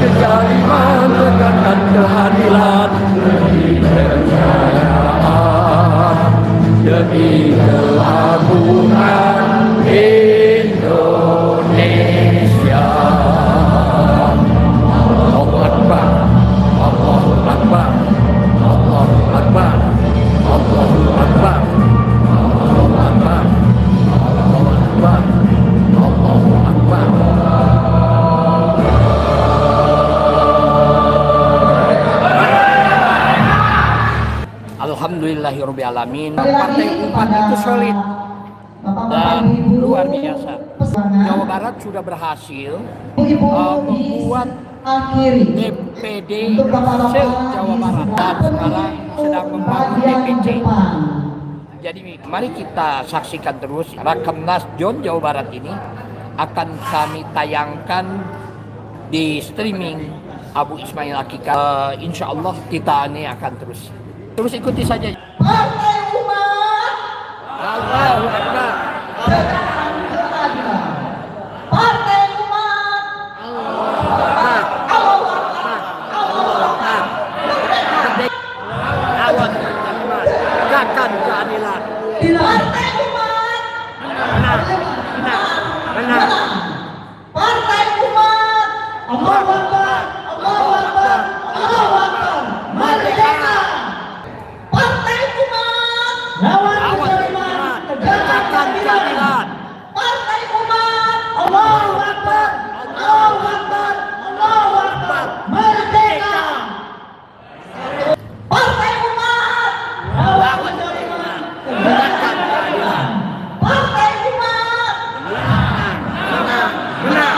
Kezaliman tegakkan keadilan demi kepercayaan, demi keagungan Indonesia. Allahu Akbar, Allahu Akbar, Allahu Akbar, Allahu Akbar, Allahu Akbar, Allahu Akbar, Allahu Akbar. Alhamdulillahirrahmanirrahim. Partai Umat itu solid dan luar biasa. Jawa Barat sudah berhasil membuat DPD se-Jawa Barat dan sekarang sedang membangun DPC. Jadi mari kita saksikan terus Rakernas Jon Jawa Barat ini akan kami tayangkan di streaming Abu Ismail Akikah. Insya Allah kita ini akan terus ikuti saja. Partai Umat, Allahu Akbar. Partai Umat, Allahu Akbar. Lawan keadilan, tegakkan keadilan. Partai Umat, Benar. Partai Umat, Allahu Akbar, Allahu Akbar, Allahu Akbar, merdeka. Partai Umat, lawan kezaliman, tegakkan keadilan. Partai Umat, Allahu Akbar, Allahu Akbar, Allahu Akbar, merdeka. Partai Umat, lawan kezaliman, tegakkan keadilan. Partai Umat, Benar.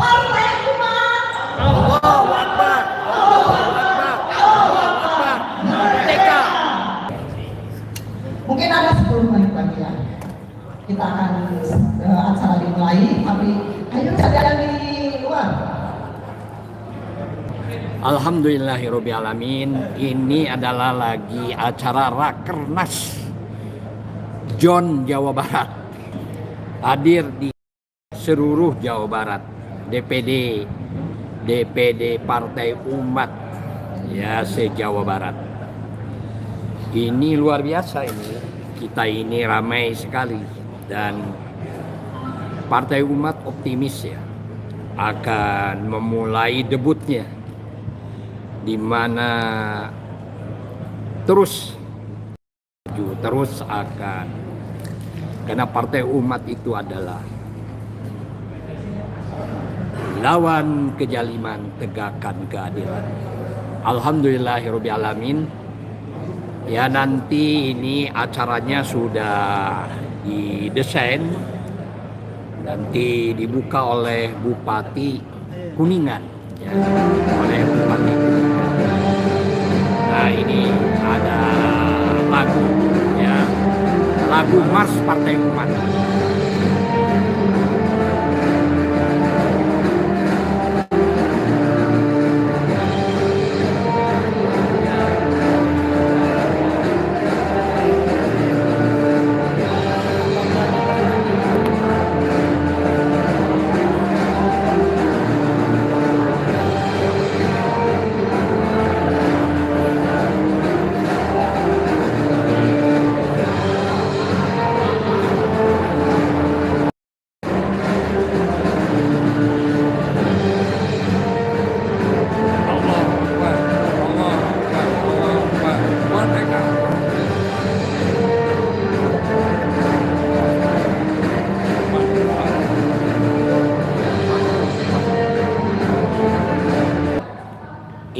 Partai Umat, Allahu Akbar. Allahu Akbar. Allahu Akbar. Merdeka. mungkin ada 10 menit lagi ya. Kita akan acara dimulai, tapi ayo ada di luar. Alhamdulillahirrahmanirrahim. Ini adalah lagi acara Rakernas Jon Jawa Barat. Hadir di seluruh Jawa Barat. DPD Partai Umat ya se-Jawa Barat. Ini luar biasa ini. Kita ini ramai sekali dan Partai Umat optimis ya akan memulai debutnya, di mana terus akan, karena Partai Umat itu adalah lawan kezaliman, tegakkan keadilan. Alhamdulillahirobbilalamin. Ya, nanti ini acaranya sudah didesain, nanti dibuka oleh Bupati Kuningan ya, oleh Bupati Kuningan. Nah, ini ada lagu ya, lagu Mars Partai Umat.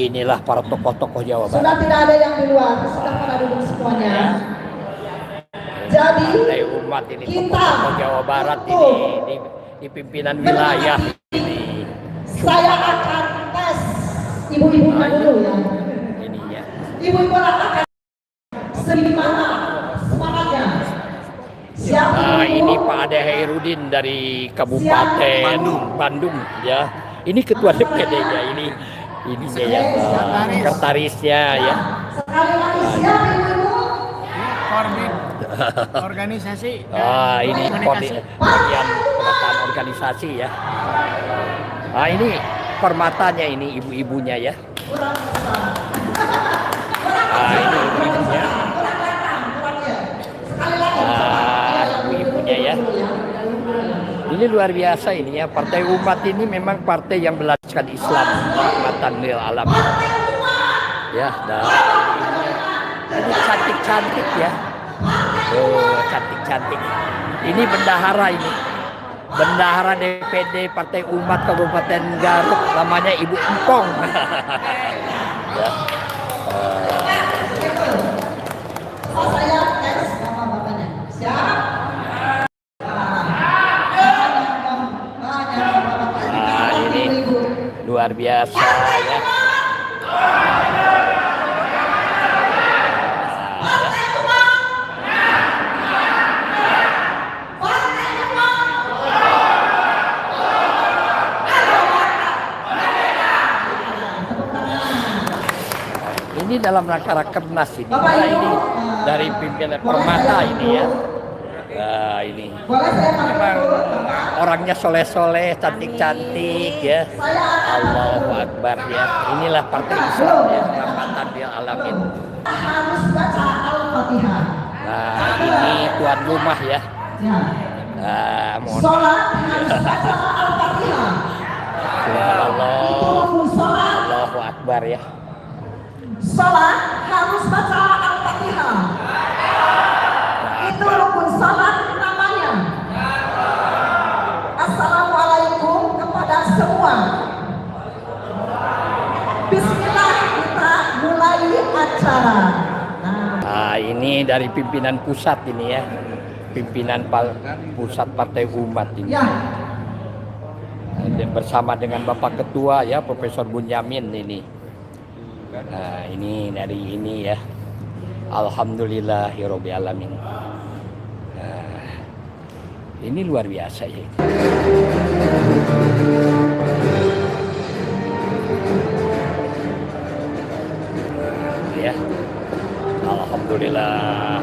Inilah para tokoh-tokoh Jawa Barat. Sudah tidak ada yang di luar, sudah pada duduk semuanya. Jadi Partai Umat ini tokoh Jawa Barat ini di pimpinan wilayah ini. Saya akan tes ibu-ibunya dulu ya. Ini ya. Ibu-ibu akan segimana semangatnya. Siapa Nah, ini Pak Ade Hairudin dari Kabupaten Bandung ya. Ini ketua DPD-nya ini dia ya, sekretarisnya ya. Sekali lagi siapa ibu-ibu? Organisasi. Ini bagian penataan organisasi ya. Nah ini permatanya ini ibu-ibunya ya. Nah ini ibu-ibunya. Nah ibu-ibunya ya. Ini luar biasa ini ya. Partai Umat ini memang partai yang berlandaskan Islam, rahmatan lil alamin. Ya, dan ini cantik-cantik ya. Oh, cantik-cantik. Ini bendahara ini. Bendahara DPD Partai Umat Kabupaten Garut, namanya Ibu Empong. Ya. Saya tes nama bapaknya. Siap? Nah, ini luar biasa ya. Ini dalam rangka Rakernas ini. Nah, ini dari pimpinan Permata ini ya. Nah, ini memang orangnya soleh-soleh, cantik-cantik ya. Allahu Akbar ya. Inilah partai Islam ya, rahmatan lil alamin. Harus baca Al-Fatihah. Nah, ini tuan rumah ya. Nah, mohon Sholat harus baca Al-Fatihah. Allahu Akbar ya. Sholat harus baca Al-Fatihah. Itu rukun sholat namanya. Assalamualaikum kepada semua. Bismillah, kita mulai acara. Nah, ini dari pimpinan pusat ini ya. Pimpinan pusat Partai Umat ini. Ya. Dan bersama dengan Bapak Ketua ya, Profesor Bunyamin ini. Nah, ini dari ini ya. Alhamdulillahirabbil alamin. Nah, ini luar biasa ya. Ya. Alhamdulillah.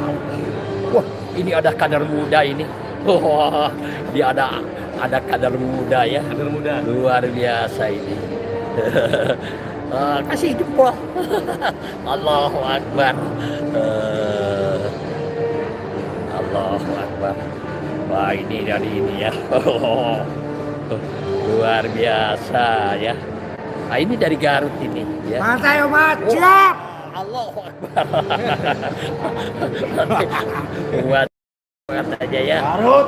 Wah, ini ada kader muda ini. Wah, dia ada kader muda ya. Kader muda. Luar biasa ini. Kasih jempol. Allahu Akbar. Allahu Akbar. Wah, ini dari ini ya. Luar biasa ya. Nah, ini dari Garut ini ya. Partai Umat siap. Allahu Akbar. Buat aja ya. Garut.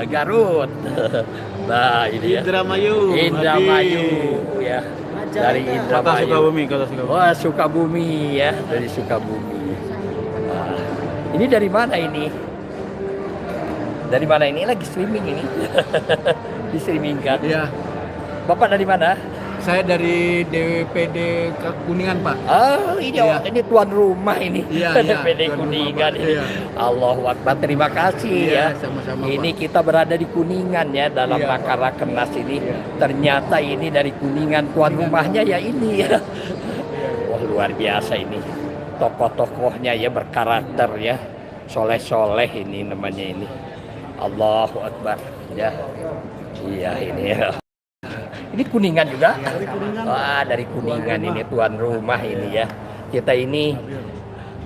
Garut. Nah, ini ya. Indramayu. Indramayu ya. Dari Indramayu. Kota Sukabumi. Wah, Sukabumi ya, dari Sukabumi. Nah, ini dari mana ini? Dari mana ini? Lagi streaming ini. Di streaming kan? Iya. Bapak dari mana? Saya dari DPD Kuningan, Pak. Oh, ini Iya. ini tuan rumah ini. Iya, iya, DPD tuan rumah, Kuningan Pak. ini. Iya. Allahu Akbar, terima kasih Iya, ya. sama-sama, Ini Pak. kita berada di Kuningan ya, dalam Iya, rangka Rakernas ini. Iya. Ternyata ini dari Kuningan, tuan rumahnya ya ini ya. Wah, luar biasa ini. Tokoh-tokohnya ya berkarakter ya. Soleh-soleh ini namanya ini. Allahu Akbar ya. Iya ini ya. Ini Kuningan juga? Dari Kuningan. Wah, dari Kuningan ini tuan rumah ini ya. Kita ini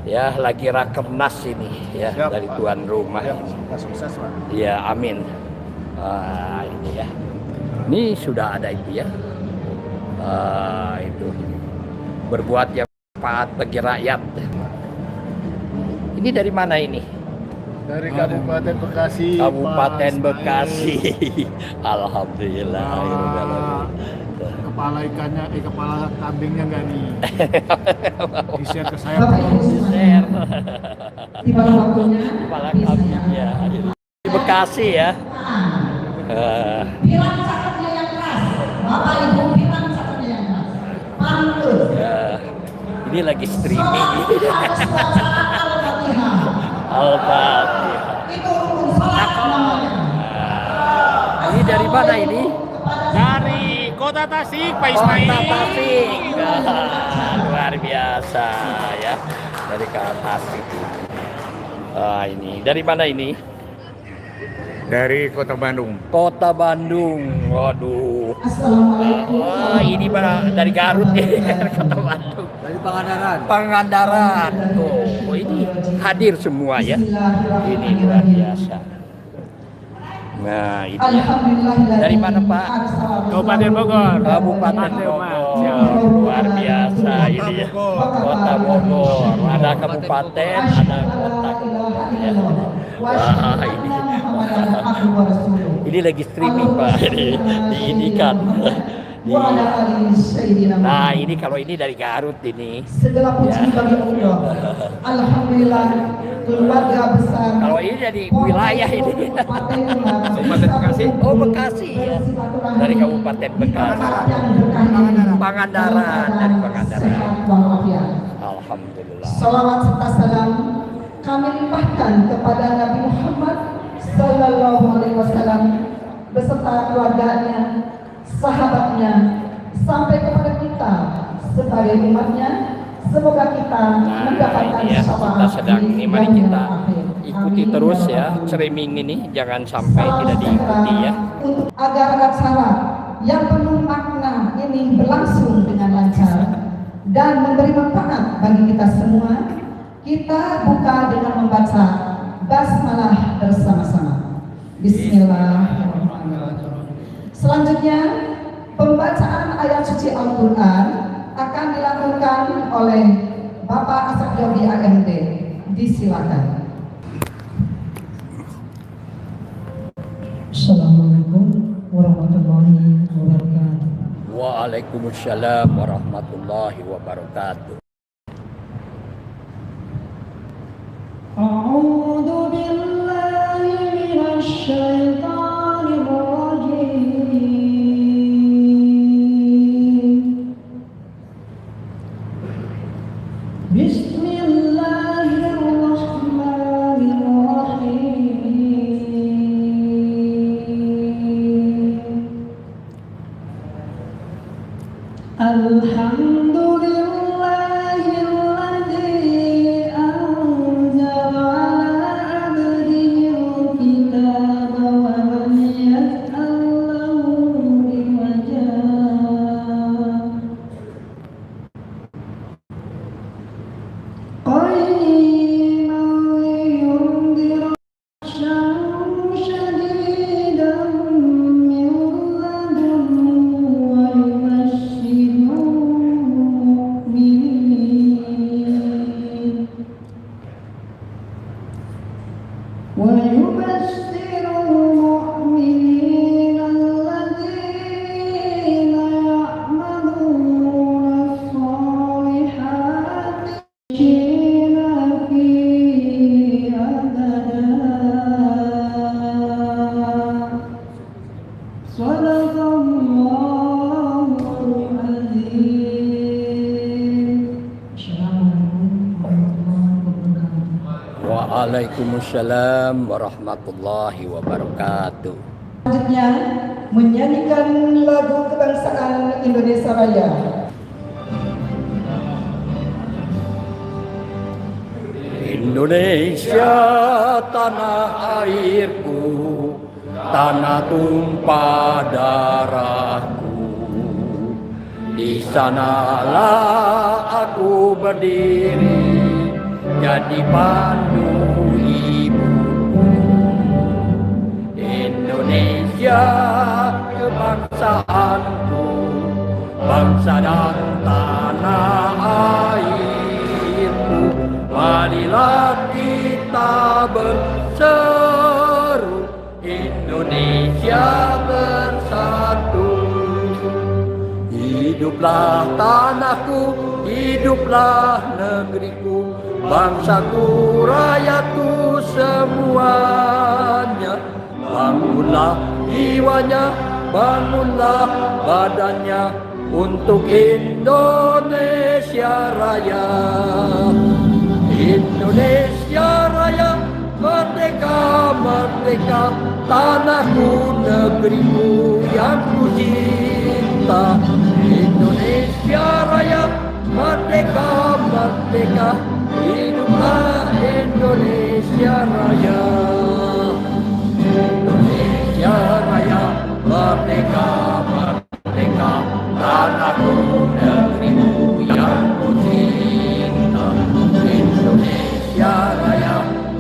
ya lagi Rakernas ini ya. Siap, Dari Pak. tuan rumah Siap, ini. semoga sukses, Pak. Ya, amin. Ini ya. Ini sudah ada itu ya. Itu berbuat yang manfaat bagi rakyat. Ini dari mana ini? Dari Kabupaten Bekasi. Kabupaten Pak Bekasi. Ismail. Alhamdulillah. Kepala ikannya, kepala kambingnya nggak nih. Di-share ke saya. Bapak Ibu Share. di bawah waktunya. Kepala kambingnya. Di Bekasi ya. Bilang cakapnya yang keras. Bapak Ibu bilang cakapnya yang keras. Pantul. Ya. Ini lagi streaming. Harus baca Al-Fatihah. Al-Fatihah. Itu rukun salat namanya. Ini dari mana ini? Dari Kota Tasik, Pak Kota Ismail. Tasik. Luar biasa ya. Dari Kota Tasik. Ah, ini dari mana ini? Dari Kota Bandung. Kota Bandung. Waduh. Assalamualaikum. Ini dari Garut nih, Kota Bandung. Dari Pangandaran. Pangandaran. Oh, ini hadir semua ya. Ini luar biasa. Nah, ini dari mana Pak? Kabupaten Bogor. Kabupaten Bogor. Luar biasa ini ya. Kota Bogor. Ada kabupaten, ada kota. Ya. Wah, ini lagi streaming Pak. Ini kan. Nah, ini kalau ini dari Garut ini. Segala puji bagi Allah. Alhamdulillah keluarga besar. Kalau ini dari wilayah ini. Kabupaten Bekasi. Oh, Bekasi ya. Dari Kabupaten Bekasi. Pangandaran, dari Pangandaran. Alhamdulillah. Salawat serta salam kami limpahkan kepada Nabi Muhammad Sallallahu Alaihi Wasallam beserta keluarganya, sahabatnya, sampai kepada kita sebagai umatnya. Semoga kita mendapatkan ini ya, kita sedang ini, mari kita ikuti Amin. terus ya streaming ini, jangan sampai tidak diikuti ya. Untuk agar acara yang penuh makna ini berlangsung dengan lancar dan memberi manfaat bagi kita semua, kita buka dengan membaca basmalah bersama-sama. Bismillahirrahmanirrahim. Selanjutnya, pembacaan ayat suci Al-Quran akan dilakukan oleh Bapak Asad Yogi AMD. Disilakan. Assalamualaikum warahmatullahi wabarakatuh. Waalaikumsalam warahmatullahi wabarakatuh. A'udzu billahi minasy syaithanir rajim. Bismillahirrahmanirrahim. Alhamdulillahilladzi anzala ala abdihil kitaba wa lam yaj'al lahu iwaja. Qayyiman liyundira ba'san shadidan min ladunhu wa yubashshirul mu'minin. ويبشر المؤمنين الذين يعملون الصالحات مشين فيه أبدا. صدق الله العظيم. Assalamualaikum warahmatullahi wabarakatuh. Waalaikumsalam warahmatullahi wabarakatuh. Selanjutnya menyanyikan lagu kebangsaan Indonesia Raya. Indonesia tanah airku, tanah tumpah darahku. Di sanalah aku berdiri, jadi pandu ibuku. Indonesia kebangsaanku, bangsa dan tanah airku. Marilah kita berseru, Indonesia bersatu. Hiduplah tanahku, hiduplah negeriku, bangsaku, rakyatku semuanya. Bangunlah jiwanya, bangunlah badannya untuk Indonesia Raya. Indonesia Raya, merdeka, merdeka, tanahku, negeriku yang ku cinta. Indonesia Raya, merdeka, merdeka, hiduplah Indonesia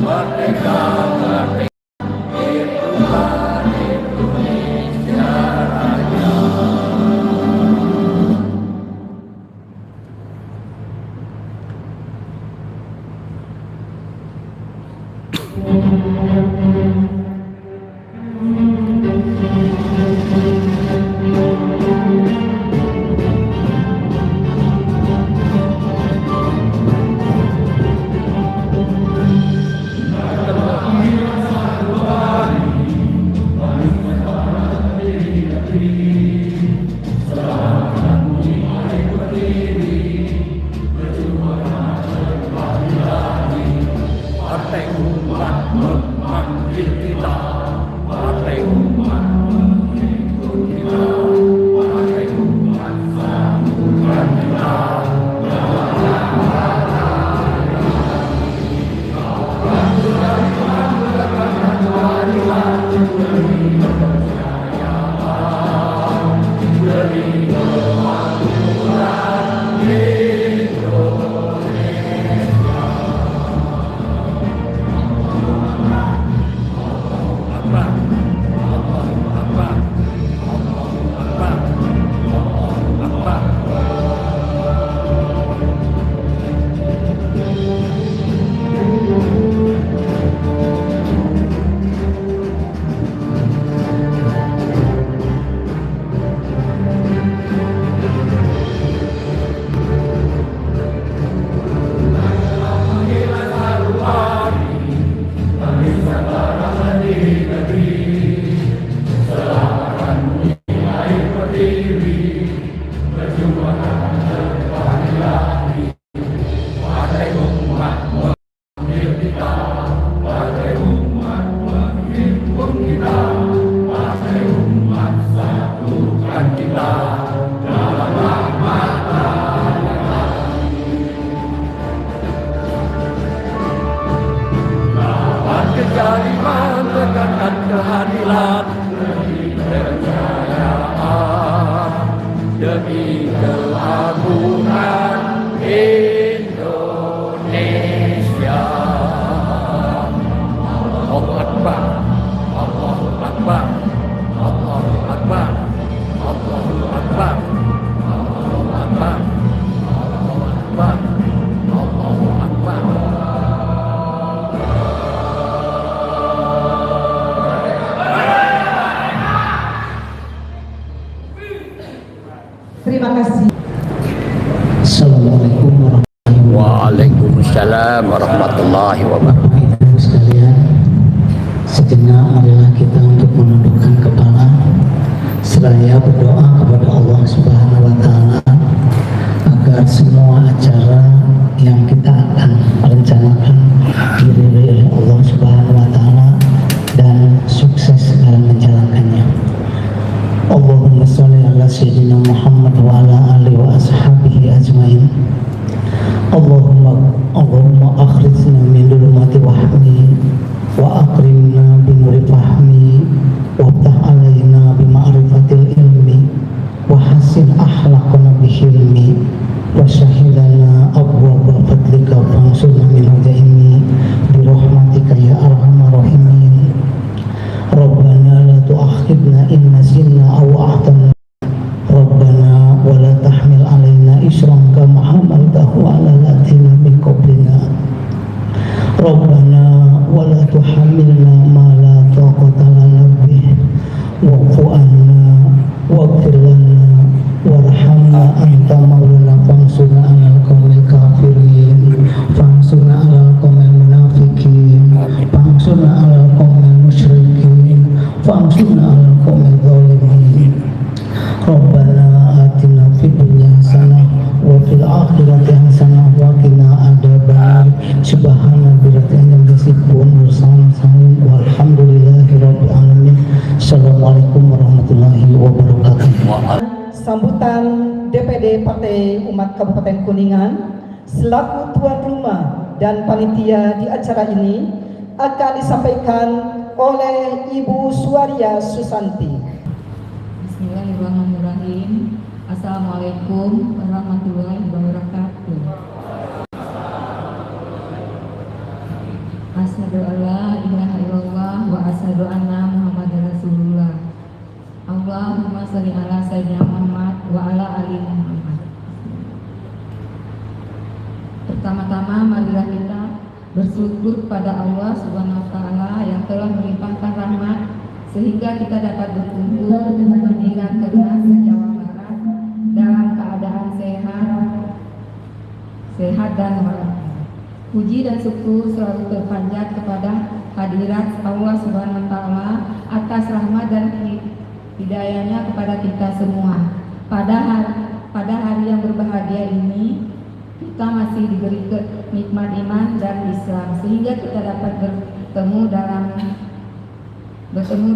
merdeka, merdeka, Tuhan Indonesia Raya. Partai Umat memanggil kita, Partai Umat mengikut kita, Partai Umat sambungkan kita. Kejaliman tegakkan keadilan demi kepercayaan, demi keagungan Indonesia. Allahu Akbar, Allahu Akbar, Allahu Akbar, Allahu Akbar, Allahu Akbar, Allahu Akbar, Allahu Akbar. Terima kasih. Assalamualaikum warahmatullahi wabarakatuh. Waalaikumsalam warahmatullahi wabarakatuh. Bapak Ibu sekalian, sejenak marilah kita untuk menundukkan kepala seraya berdoa kepada Allah Subhanahu wa taala agar semua acara yang kita akan rencanakan diridhoi oleh Allah Subhanahu wa taala dan sukses dalam menjalankannya. Allahumma sholli ala sayyidina Muhammad wa ala alihi wa ashabihi ajmain. Allahumma akhrijna min dhulumati wahmi wa akrimna bi nuri fahmi waftah alaina bi ma'rifatil ilmi wa hassin akhlaqana bi hilmi wa syahidana abwaaba fadlika fansurna min hujaini bi rahmatika ya arhamar rahimin. Rabbana la tu'akhidna in nasina aw akhtana. Rabbana wa la tahmil alaina isran kama hamaltahu ala alladziina min qablina. Rabbana wa la tuhammilna ma la taqata lana bih wa'fu anna waghfir lana warhamna anta maulana fansurna 'alal qaumil kafirin fansurna 'alal qaumil munafiqin fansurna 'alal qaumil musyrikin fansurna 'alal qaumil zalimin. Rabbana atina fid dunya hasanah wa fil akhirati hasanah wa qina adzabannar. Subhana rabbika rabbil izzati amma yasifun walhamdulillahi rabbil alamin. Assalamualaikum warahmatullahi wabarakatuh. Sambutan DPD Partai Umat Kabupaten Kuningan selaku tuan rumah dan panitia di acara ini akan disampaikan oleh Ibu Suwaria Susanti. Bismillahirrahmanirrahim. Assalamualaikum warahmatullahi wabarakatuh. Asyhadu an la ilaha illallah wa asyhadu anna Muhammadar Rasulullah. Allahumma shalli ala sayyidina Muhammad wa ala ali Muhammad. Pertama-tama marilah kita bersyukur pada Allah Subhanahu wa taala yang telah melimpahkan rahmat sehingga kita dapat berkumpul di Pengadilan Keras Jawa Barat dalam keadaan sehat dan walafiat. Puji dan syukur selalu terpanjat kepada hadirat Allah Subhanahu wa taala atas rahmat dan hidayahnya kepada kita semua. Pada hari yang berbahagia ini kita masih diberi nikmat iman dan Islam sehingga kita dapat bertemu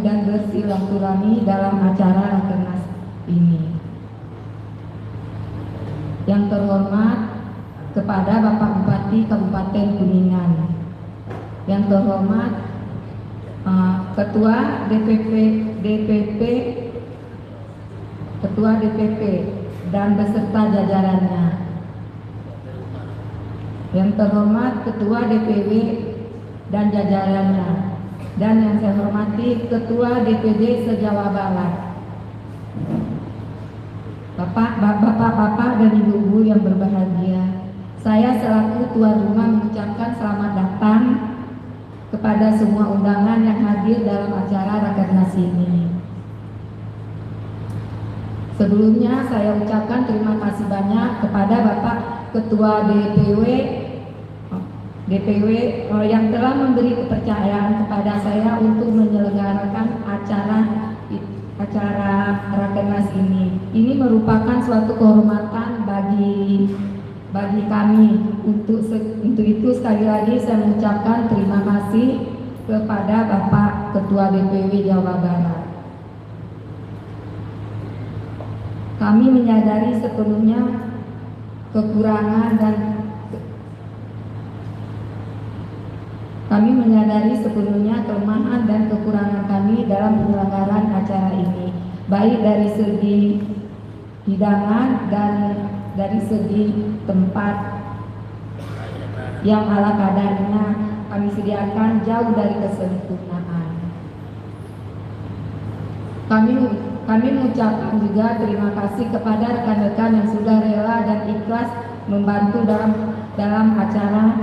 dan bersilaturahmi dalam acara Rakernas ini. Yang terhormat kepada Bapak Bupati Kabupaten Kuningan, yang terhormat Ketua DPP dan beserta jajarannya, yang terhormat Ketua DPW dan jajarannya, dan yang saya hormati Ketua DPD se-Jawa Barat, Bapak-bapak dan ibu-ibu yang berbahagia. Saya selaku tuan rumah mengucapkan selamat datang kepada semua undangan yang hadir dalam acara Rakernas ini. Sebelumnya saya ucapkan terima kasih banyak kepada Bapak Ketua DPW yang telah memberi kepercayaan kepada saya untuk menyelenggarakan acara Rakernas ini. Ini merupakan suatu kehormatan bagi kami. Untuk itu sekali lagi saya mengucapkan terima kasih kepada Bapak Ketua DPW Jawa Barat. Kami menyadari sepenuhnya kelemahan dan kekurangan kami dalam penyelenggaraan acara ini, baik dari segi hidangan dan dari segi tempat yang ala kadarnya kami sediakan jauh dari kesempurnaan. Kami mengucapkan juga terima kasih kepada rekan-rekan yang sudah rela dan ikhlas membantu dalam acara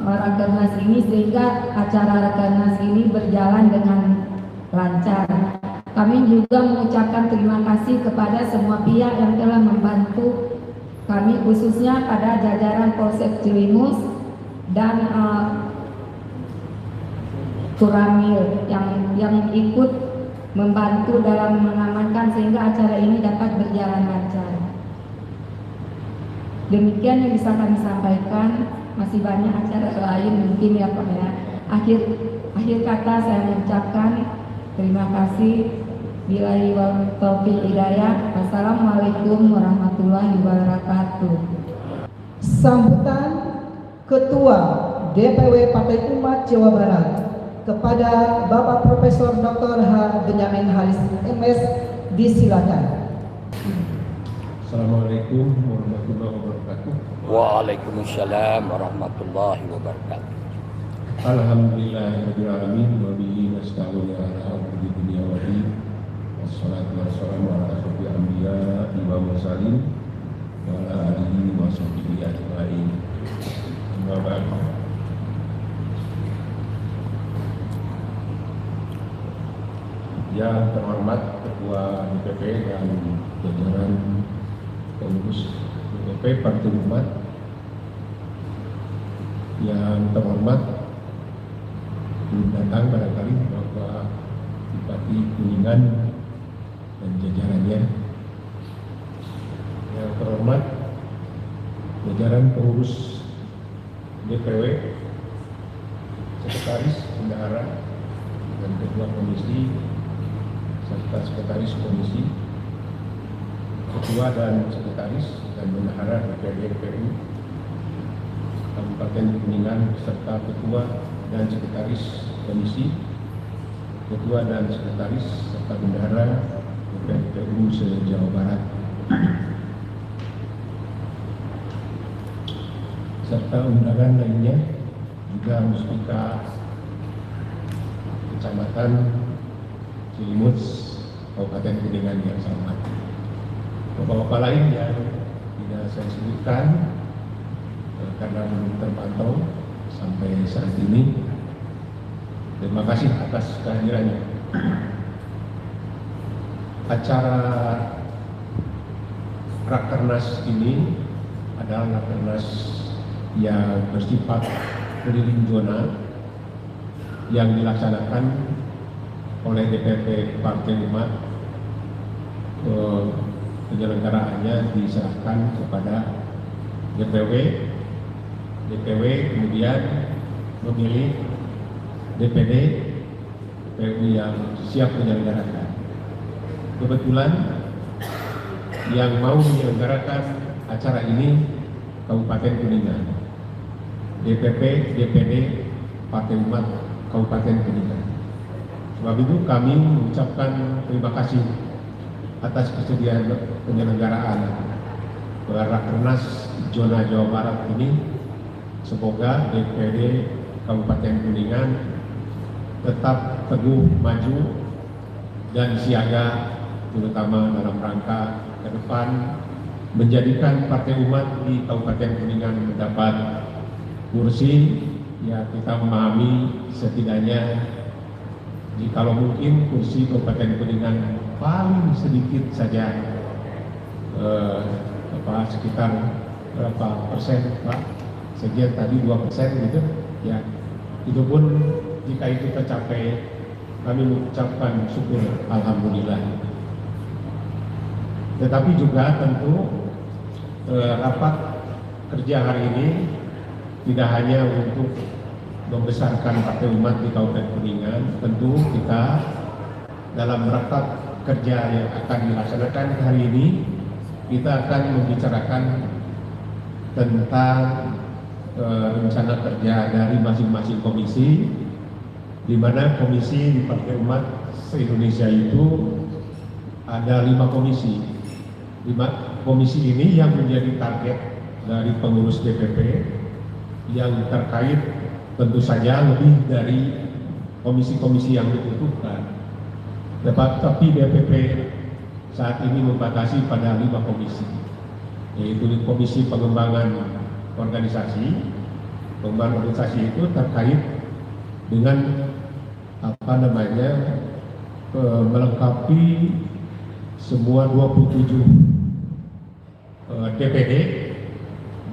Rakernas ini sehingga acara Rakernas ini berjalan dengan lancar. Kami juga mengucapkan terima kasih kepada semua pihak yang telah membantu kami, khususnya pada jajaran Polsek Cilimus dan Kuramil yang ikut membantu dalam mengamankan sehingga acara ini dapat berjalan lancar. Demikian yang bisa kami sampaikan. Masih banyak acara lain mungkin ya Pak ya. Akhir kata saya mengucapkan terima kasih. Billahi wal taufiq hidayah. Wassalamualaikum warahmatullahi wabarakatuh. Sambutan Ketua DPW Partai Umat Jawa Barat kepada Bapak Profesor Dr. H. Benyamin Halis MS disilakan. Assalamualaikum warahmatullahi wabarakatuh. Waalaikumsalam warahmatullahi wabarakatuh. Alhamdulillahirabbil alamin wa bihi nasta'inu ala umuri dunya wa din. Wassalatu wassalamu ala asyrofil anbiya wal mursalin wa ala alihi wa sahbihi ajmain. Amma ba'd. Yang terhormat Ketua DPP dan jajaran pengurus DPP Partai Umat, yang terhormat belum datang barangkali Bapak Bupati Kuningan dan jajarannya, yang terhormat jajaran pengurus DPW, sekretaris bendahara dan ketua komisi serta sekretaris komisi, ketua dan sekretaris dan bendahara DPD DPU Kabupaten Kuningan serta ketua dan sekretaris komisi, ketua dan sekretaris serta bendahara DPU se-Jawa Barat serta undangan lainnya juga Muspika Kecamatan Cilimus, Kabupaten Kuningan yang saya hormati. Bapak-bapak lain yang tidak saya sebutkan karena belum terpantau sampai saat ini, terima kasih atas kehadirannya. Acara Rakernas ini adalah Rakernas yang bersifat keliling zona yang dilaksanakan oleh DPP Partai Umat. Penyelenggaraannya diserahkan kepada DPW kemudian memilih DPD yang siap menyelenggarakan. Kebetulan yang mau menyelenggarakan acara ini Kabupaten Kuningan, DPP DPD Partai Umat Kabupaten Kuningan. Sebab itu kami mengucapkan terima kasih atas kesediaan penyelenggaraan Rakernas Zona Jawa Barat ini. Semoga DPD Kabupaten Kuningan tetap teguh maju dan siaga, terutama dalam rangka ke depan menjadikan Partai Umat di Kabupaten Kuningan mendapat kursi. Ya, kita memahami setidaknya jikalau mungkin kursi Kabupaten Kuningan paling sedikit saja, sekitar berapa persen, Pak? Sekian tadi 2% gitu, ya. Itu pun jika itu tercapai, kami mengucapkan syukur alhamdulillah. Tetapi juga tentu rapat kerja hari ini tidak hanya untuk membesarkan Partai Umat di Kabupaten Kuningan. Tentu kita dalam rapat kerja yang akan dilaksanakan hari ini, kita akan membicarakan tentang rencana kerja dari masing-masing komisi, di mana komisi di Partai Umat se-Indonesia itu ada 5 komisi. 5 komisi ini yang menjadi target dari pengurus DPP yang terkait tentu saja lebih dari komisi-komisi yang dibutuhkan. Tapi DPP saat ini membatasi pada 5 komisi, yaitu Komisi Pengembangan Organisasi. Pengembangan organisasi itu terkait dengan melengkapi semua 27 DPD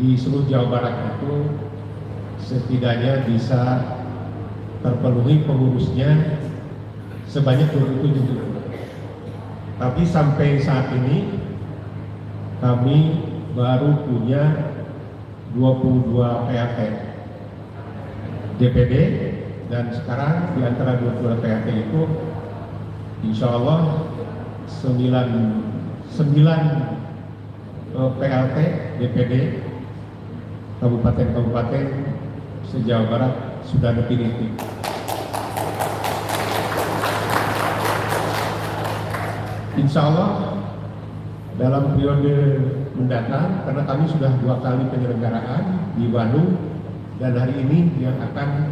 di seluruh Jawa Barat itu setidaknya bisa terpenuhi pengurusnya sebanyak 27. Tapi sampai saat ini kami baru punya 22 PRT DPD, dan sekarang di antara 22 PRT itu insya Allah 9 PLT DPD kabupaten-kabupaten se-Jawa Barat sudah definitif. Insya Allah dalam periode mendatang, karena kami sudah 2 kali penyelenggaraan di Bandung, dan hari ini yang akan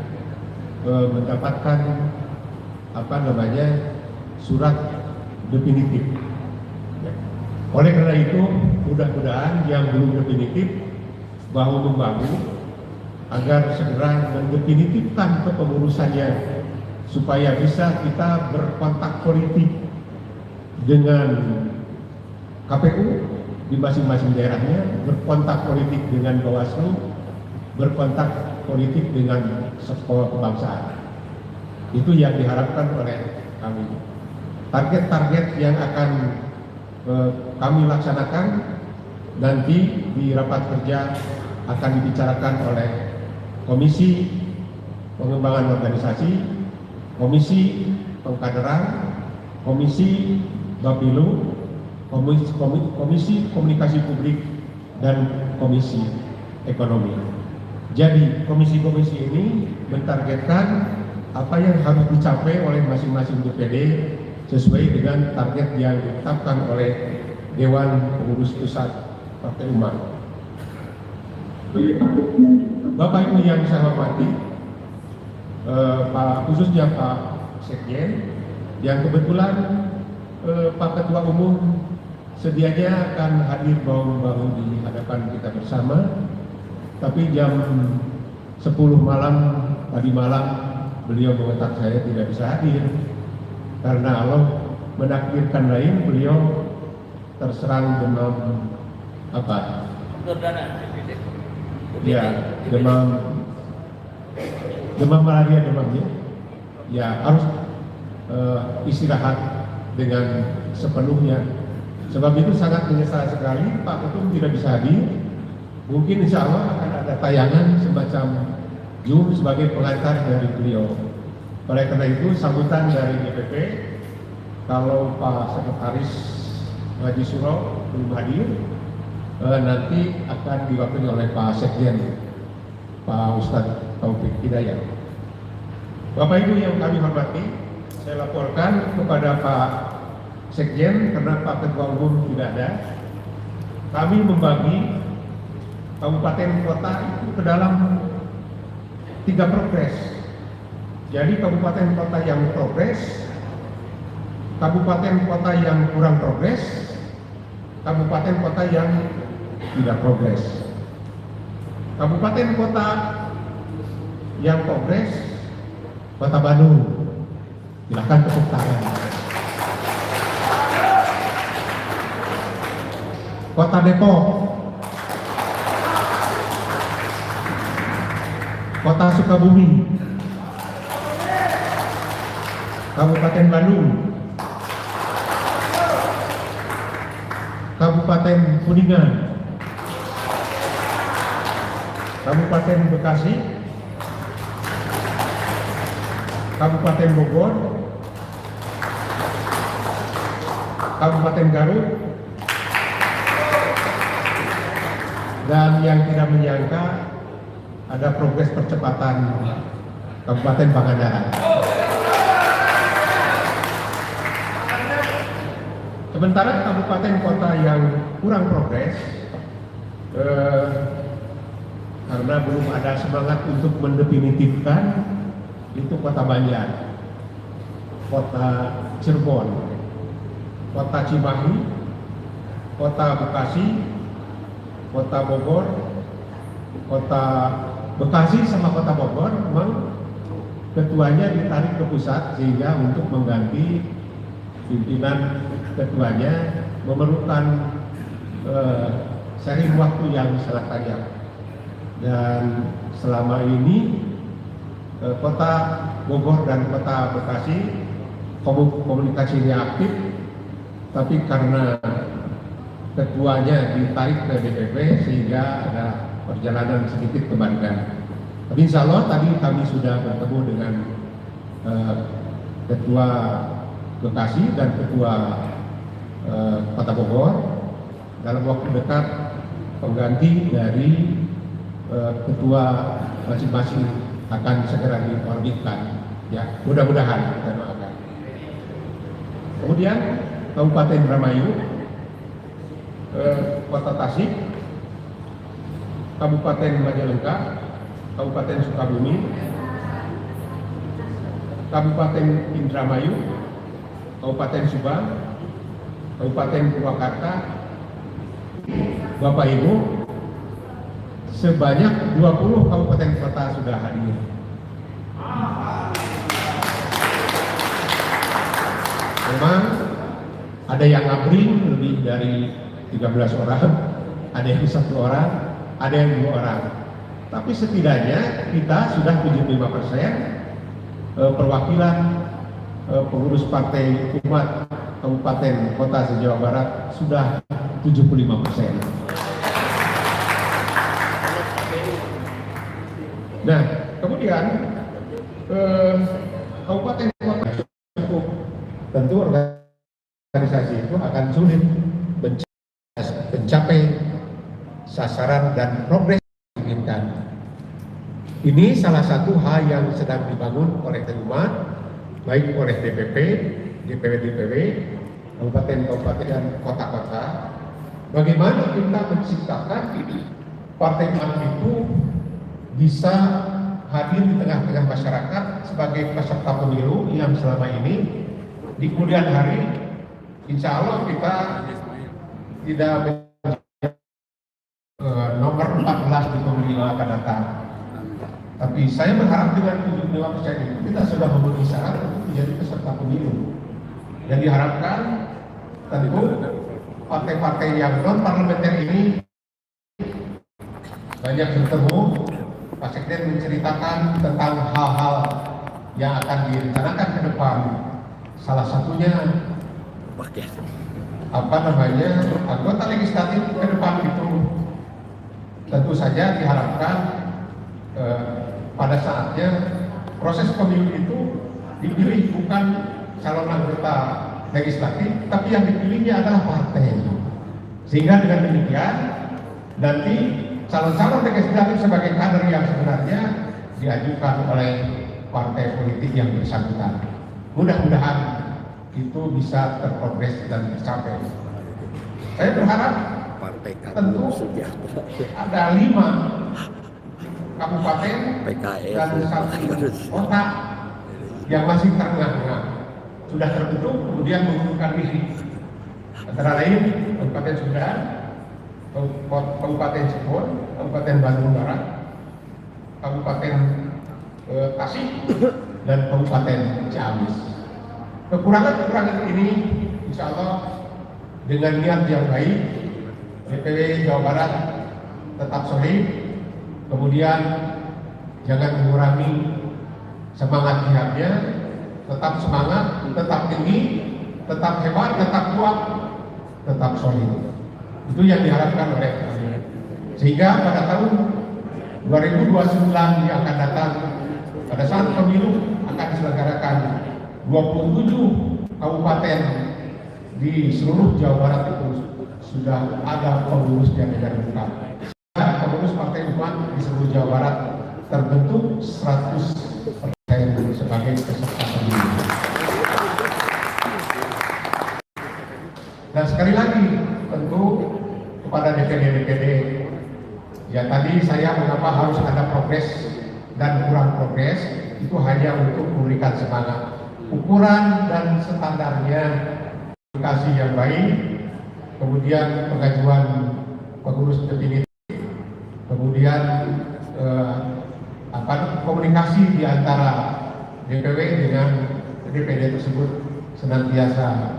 mendapatkan surat definitif. Oleh karena itu, mudah-mudahan yang belum definitif bahu membahu agar segera mendefinitifkan kepengurusannya, supaya bisa kita berkontak politik dengan KPU di masing-masing daerahnya, berkontak politik dengan Bawaslu, berkontak politik dengan sekolah kebangsaan. Itu yang diharapkan oleh kami. Target-target yang akan kami laksanakan nanti di rapat kerja akan dibicarakan oleh Komisi Pengembangan Organisasi, Komisi Pengkaderan, Komisi Bapilu, Komisi Komunikasi Publik, dan Komisi Ekonomi. Jadi komisi-komisi ini mentargetkan apa yang harus dicapai oleh masing-masing DPD sesuai dengan target yang ditetapkan oleh Dewan Pengurus Pusat Partai Umat. Bapak Ibu yang saya hormati, khususnya Pak Sekjen, yang kebetulan Pak Ketua Umum sedianya akan hadir baru-baru di hadapan kita bersama, tapi jam 10 malam tadi malam beliau mengetak saya tidak bisa hadir karena Allah menakdirkan lain, beliau terserang demam apa? Ya, demam malaria demamnya. Ya harus istirahat dengan sepenuhnya. Sebab itu sangat menyesal sekali Pak Ketum tidak bisa hadir. Mungkin insya Allah akan ada tayangan semacam Zoom sebagai pengantar dari beliau. Oleh karena itu sambutan dari DPP, kalau Pak Sekretaris Haji Suro belum hadir, nanti akan diwakili oleh Pak Sekjen, Pak Ustadz Taufik Hidayat. Bapak Ibu yang kami hormati, saya laporkan kepada Pak Sekjen karena Pak Ketua Umum tidak ada. Kami membagi kabupaten kota itu ke dalam 3 progres. Jadi kabupaten kota yang progres, kabupaten kota yang kurang progres, kabupaten kota yang tidak progres. Kabupaten kota yang progres, Kota Bandung. Silakan tepuk tangan. Kota Depok, Kota Sukabumi, Kabupaten Bandung, Kabupaten Kuningan, Kabupaten Bekasi, Kabupaten Bogor, Kabupaten Garut, dan yang tidak menyangka ada progres percepatan Kabupaten Pangandaran. Sementara kabupaten kota yang kurang progres karena belum ada semangat untuk mendefinitifkan itu Kota Banjar, Kota Cirebon, Kota Cimahi, Kota Bekasi, Kota Bogor, Kota Bekasi sama Kota Bogor memang ketuanya ditarik ke pusat sehingga untuk mengganti pimpinan ketuanya memerlukan seri waktu yang sangat panjang. Dan selama ini Kota Bogor dan Kota Bekasi komunikasinya aktif, tapi karena ketuanya ditarik ke DPP sehingga ada perjalanan sedikit kebalikan. Tapi insya Allah tadi kami sudah bertemu dengan Ketua Bekasi dan Ketua Kota Bogor. Dalam waktu dekat pengganti dari ketua masing-masing akan segera diorbitkan. Ya, mudah-mudahan kita doakan. Kemudian Kabupaten Indramayu, Kota Tasik, Kabupaten Majalengka, Kabupaten Sukabumi, Kabupaten Indramayu, Kabupaten Subang, Kabupaten Purwakarta. Bapak Ibu, sebanyak 20 kabupaten kota sudah hadir. Memang ada yang ngabring lebih dari 13 orang, ada yang 1 orang, ada yang 2 orang. Tapi setidaknya kita sudah 75% perwakilan pengurus partai umat kabupaten kota se-Jawa Barat sudah 75%. Nah, kemudian kabupaten kota cukup, tentu organisasi itu akan sulit mencapai sasaran dan progres yang diinginkan. Ini salah satu hal yang sedang dibangun oleh umat, baik oleh DPP, DPW, kabupaten-kabupaten dan kota-kota. Bagaimana kita menciptakan partai umat itu bisa hadir di tengah-tengah masyarakat sebagai peserta pemilu yang selama ini di kemudian hari insya Allah kita tidak nomor 14 di pemilu yang akan datang. Tapi saya berharap dengan 75% itu kita sudah memenuhi syarat untuk menjadi peserta pemilu. Dan diharapkan tentu partai-partai yang non parlementer ini banyak bertemu. Pak Sekjen menceritakan tentang hal-hal yang akan direncanakan ke depan. Salah satunya anggota legislatif ke depan itu tentu saja diharapkan pada saatnya proses pemilu itu dipilih bukan calon anggota legislatif, tapi yang dipilihnya adalah partai. Sehingga dengan demikian nanti calon-calon legislatif sebagai kader yang sebenarnya diajukan oleh partai politik yang bersangkutan. Mudah-mudahan itu bisa terprogres dan tercapai. Saya berharap tentu ada 5 kabupaten dan 1 kota yang masih terengah-engah sudah terbentuk kemudian mengundurkan diri, antara lain Kabupaten Sumedang, Kabupaten Cirebon, Kabupaten Bandung Barat, Kabupaten Tasik, dan Kabupaten Ciamis. Kekurangan-kekurangan ini insya Allah dengan niat yang baik DPW Jawa Barat tetap solid, kemudian jangan mengurangi semangat jihadnya, tetap semangat, tetap tinggi, tetap hebat, tetap kuat, tetap solid. Itu yang diharapkan oleh kami. Sehingga pada tahun 2029 yang akan datang, pada saat pemilu akan diselenggarakan 27 kabupaten di seluruh Jawa Barat itu sudah ada pengurusnya dengan lengkap. Pengurus Partai Umat di seluruh Jawa Barat terbentuk 100% sebagai peserta pemilu. Dan sekali lagi tentu kepada DPD ya tadi saya mengapa harus ada progres dan kurang progres itu hanya untuk memberikan semangat. Ukuran dan standarnya komunikasi yang baik, kemudian pengajuan pengurus definitif, kemudian komunikasi di antara DPW dengan DPD tersebut senantiasa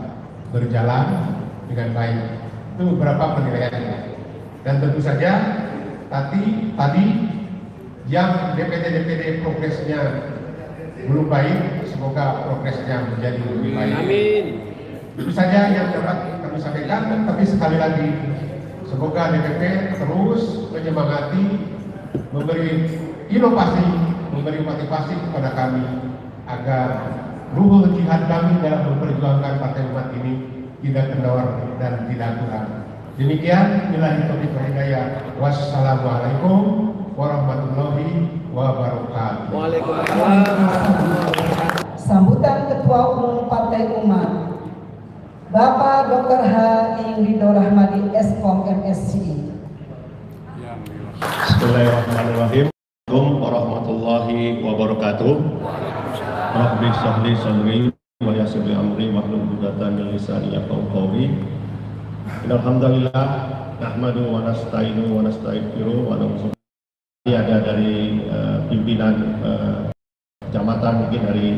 berjalan dengan baik. Itu beberapa penilaiannya. Dan tentu saja tadi yang DPD progresnya belum baik, semoga progresnya menjadi lebih baik. Amin. Itu saja yang dapat kami sampaikan. Tapi sekali lagi, semoga DPP terus menyemangati, memberi inovasi, memberi motivasi kepada kami agar ruh jihad kami dalam memperjuangkan Partai Umat ini tidak kendor dan tidak kurang. Demikian, billahi taufiq wal hidayah. Wassalamualaikum warahmatullahi wabarakatuh. Waalaikumsalam. Sambutan Ketua Umum Partai Umat Bapak Dr. H. Ridho Rahmadi Eskom MSCI. Bismillahirrahmanirrahim. Assalamualaikum warahmatullahi wabarakatuh. Rabbi shrahli sadri wa yassir li amri wahlul 'uqdatam min lisani yafqahu qawli. Innal hamdalillah nahmadu wa nasta'inu wa nastaghfiru wa na'udzu billahi. Ada dari pimpinan kecamatan, mungkin dari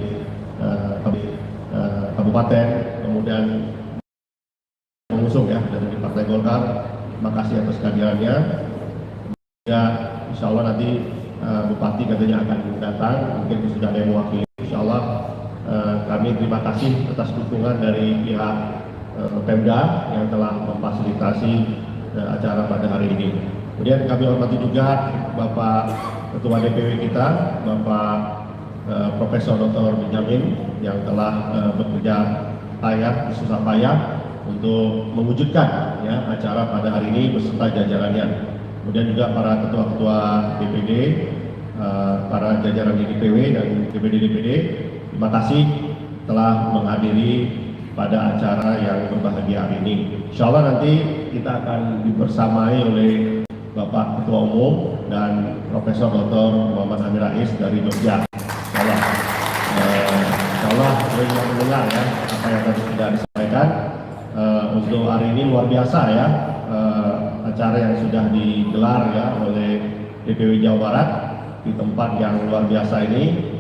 kabupaten, kemudian mengusung ya dari Partai Golkar. Terima kasih atas kehadirannya. Ya, insya Allah nanti Bupati katanya akan datang, mungkin sudah ada yang mewakili. Insya Allah kami terima kasih atas dukungan dari pihak Pemda yang telah memfasilitasi acara pada hari ini. Kemudian kami hormati juga Bapak Ketua DPW kita, Bapak Profesor Dr. Benjamin yang telah bekerja payah, susah payah untuk mewujudkan ya acara pada hari ini beserta jajarannya. Kemudian juga para ketua-ketua DPD, para jajaran di DPW dan DPD-DPD, terima kasih telah menghadiri pada acara yang berbahagia hari ini. Insya Allah nanti kita akan dibersamai oleh Bapak Ketua Umum dan Profesor Dr. Muhammad Amin Rais dari Jogja. Insyaallah sering mendengar ya apa yang tadi sudah disampaikan. Untuk hari ini luar biasa ya acara yang sudah digelar ya oleh DPW Jawa Barat di tempat yang luar biasa ini.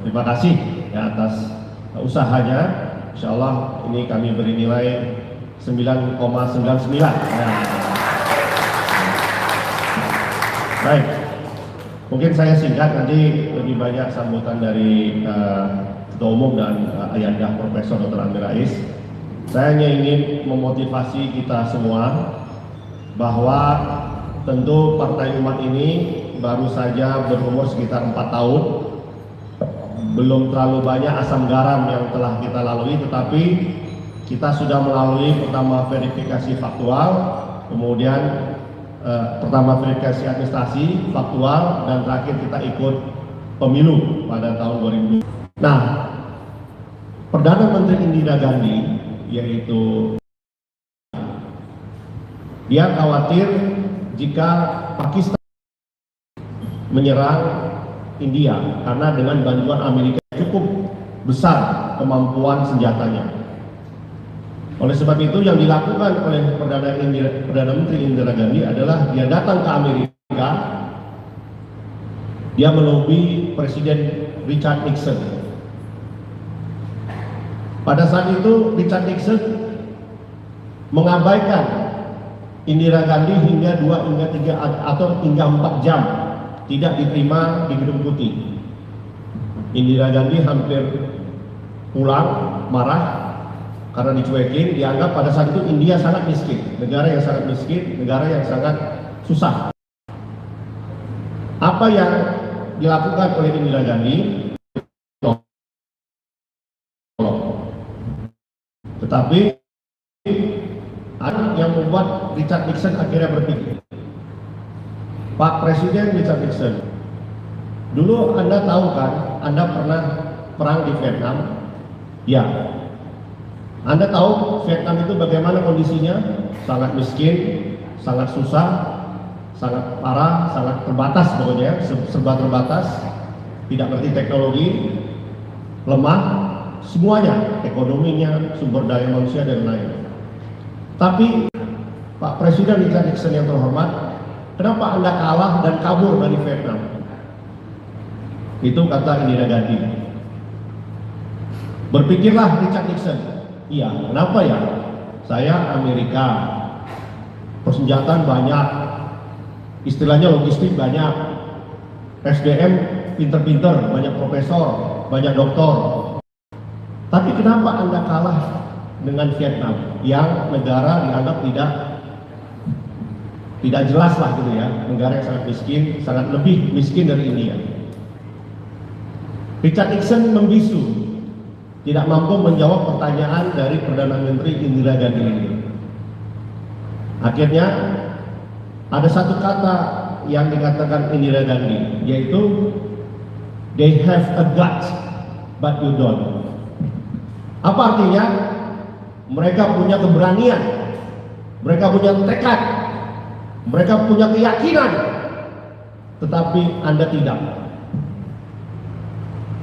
Terima kasih ya atas usahanya. Insyaallah ini kami beri nilai 9,99. Ya. Baik, mungkin saya singkat, nanti lebih banyak sambutan dari Ketua Umum dan Ayahanda Profesor Dr. Amin Rais. Saya hanya ingin memotivasi kita semua bahwa tentu Partai Umat ini baru saja berumur sekitar 4 tahun. Belum terlalu banyak asam garam yang telah kita lalui, tetapi kita sudah melalui pertama verifikasi faktual, kemudian pertama verifikasi administrasi faktual, dan terakhir kita ikut pemilu pada tahun 2000. Nah, Perdana Menteri Indira Gandhi yaitu dia khawatir jika Pakistan menyerang India karena dengan bantuan Amerika cukup besar kemampuan senjatanya. Oleh sebab itu yang dilakukan oleh Perdana Menteri Indira Gandhi adalah dia datang ke Amerika, dia melobi Presiden Richard Nixon. Pada saat itu Richard Nixon mengabaikan Indira Gandhi hingga 2 hingga 3 atau hingga 4 jam tidak diterima di Gedung Putih. Indira Gandhi hampir pulang marah karena dicuekin. Dianggap pada saat itu India sangat miskin, negara yang sangat miskin, negara yang sangat susah. Apa yang dilakukan oleh Indira Gandhi? Tetapi yang membuat Richard Nixon akhirnya berpikir, Pak Presiden Richard Nixon, dulu Anda tahu kan, Anda pernah perang di Vietnam? Ya. Anda tahu Vietnam itu bagaimana kondisinya? Sangat miskin, sangat susah, sangat parah, sangat terbatas pokoknya, serba terbatas, tidak ngerti teknologi, lemah, semuanya, ekonominya, sumber daya manusia dan lain. Tapi Pak Presiden Richard Nixon yang terhormat, kenapa Anda kalah dan kabur dari Vietnam? Itu kata Indira Gandhi. Berpikirlah Richard Nixon, iya, kenapa ya? Saya Amerika, persenjataan banyak, istilahnya logistik banyak, SDM pinter-pinter, banyak profesor, banyak doktor. Tapi kenapa Anda kalah dengan Vietnam yang negara dianggap tidak jelas lah gitu ya, negara yang sangat miskin, sangat lebih miskin dari India. Richard Nixon membisu, tidak mampu menjawab pertanyaan dari Perdana Menteri Indira Gandhi ini. Akhirnya ada satu kata yang dikatakan Indira Gandhi, yaitu they have a gut but you don't. Apa artinya? Mereka punya keberanian, mereka punya tekad, mereka punya keyakinan, tetapi Anda tidak.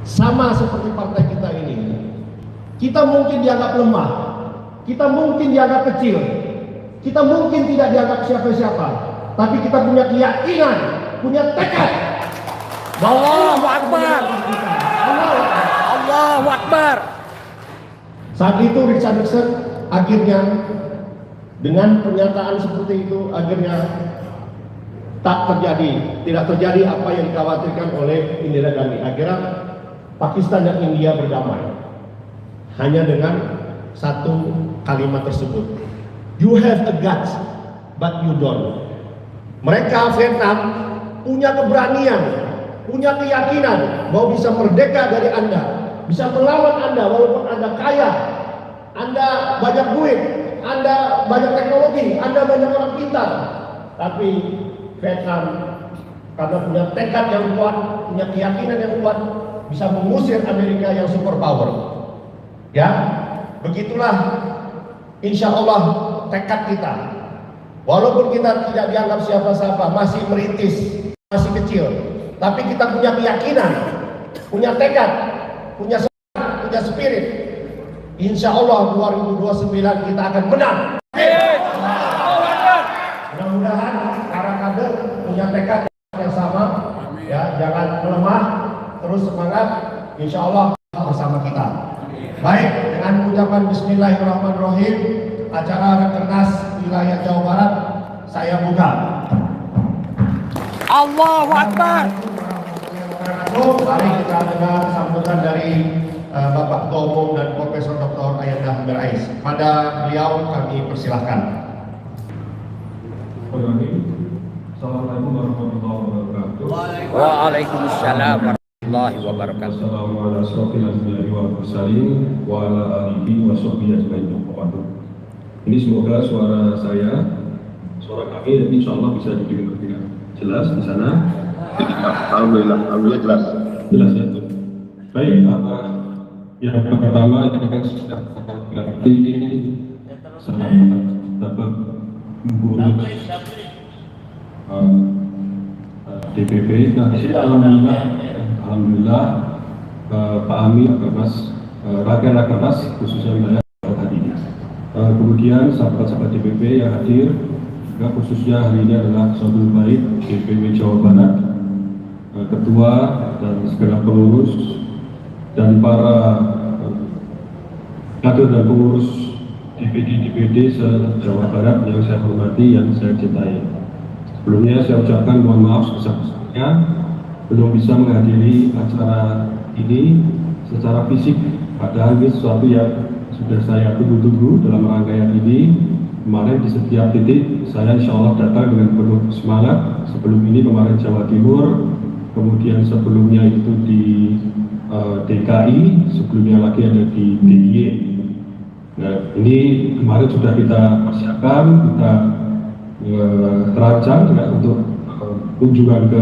Sama seperti partai kita ini. Kita mungkin dianggap lemah, kita mungkin dianggap kecil, kita mungkin tidak dianggap siapa-siapa, tapi kita punya keyakinan, punya tekad. Allahu Akbar. Allahu Akbar. Saat itu Richard Nixon akhirnya dengan pernyataan seperti itu akhirnya tidak terjadi apa yang dikhawatirkan oleh Indira Gandhi. Akhirnya Pakistan dan India berdamai hanya dengan satu kalimat tersebut. You have a guts, but you don't. Mereka Vietnam punya keberanian, punya keyakinan bahwa bisa merdeka dari Anda, bisa melawan Anda walaupun Anda kaya, Anda banyak duit, Anda banyak teknologi, Anda banyak orang pintar. Tapi Vietnam karena punya tekad yang kuat, punya keyakinan yang kuat, bisa mengusir Amerika yang superpower. Ya, begitulah insya Allah tekad kita. Walaupun kita tidak dianggap siapa-siapa, masih merintis, masih kecil, tapi kita punya keyakinan, punya tekad, punya semangat, punya spirit. Insya Allah 2029 kita akan menang. Mudah-mudahan para kader punya tekad yang sama, ya, jangan melemah, terus semangat. Insya Allah bersama kita. Baik, dengan ucapan Bismillahirrahmanirrahim, acara Rakernas wilayah Jawa Barat saya buka. Allahu Akbar. Mari kita dengar sambutan dari Bapak Ketua Umum dan Profesor Dr. Ayanda Hamid Rais. Pada beliau kami persilahkan. Assalamualaikum warahmatullahi wabarakatuh. Waalaikumsalam warahmatullahi wabarakatuh. Ini semoga suara saya, suara kami, insya Allah bisa didengar dengan jelas di sana. Alhamdulillah jelas. Jelas ya. Baik, yang pertama yang sudah berarti saya dapat mengurus DPP. Nah, di sini alhamdulillah Pak Amin, Rakernas, Rakernas khususnya wilayah hari ini. Kemudian sahabat-sahabat DPP yang hadir, juga khususnya hari ini adalah Sobil Baik DPW Jawa Barat, Ketua dan segenap pengurus dan para kader dan pengurus DPD se-Jawa Barat yang saya hormati, yang saya cintai. Sebelumnya saya ucapkan mohon maaf sebesar-besarnya belum bisa menghadiri acara ini secara fisik, padahal ini sesuatu yang sudah saya tunggu-tunggu dalam rangkaian ini. Kemarin di setiap titik saya insya Allah datang dengan penuh semangat. Sebelum ini kemarin Jawa Timur, kemudian sebelumnya itu di DKI, sebelumnya lagi ada di DIY. Nah, ini kemarin sudah kita persiapkan, kita terancang ya, untuk kunjungan ke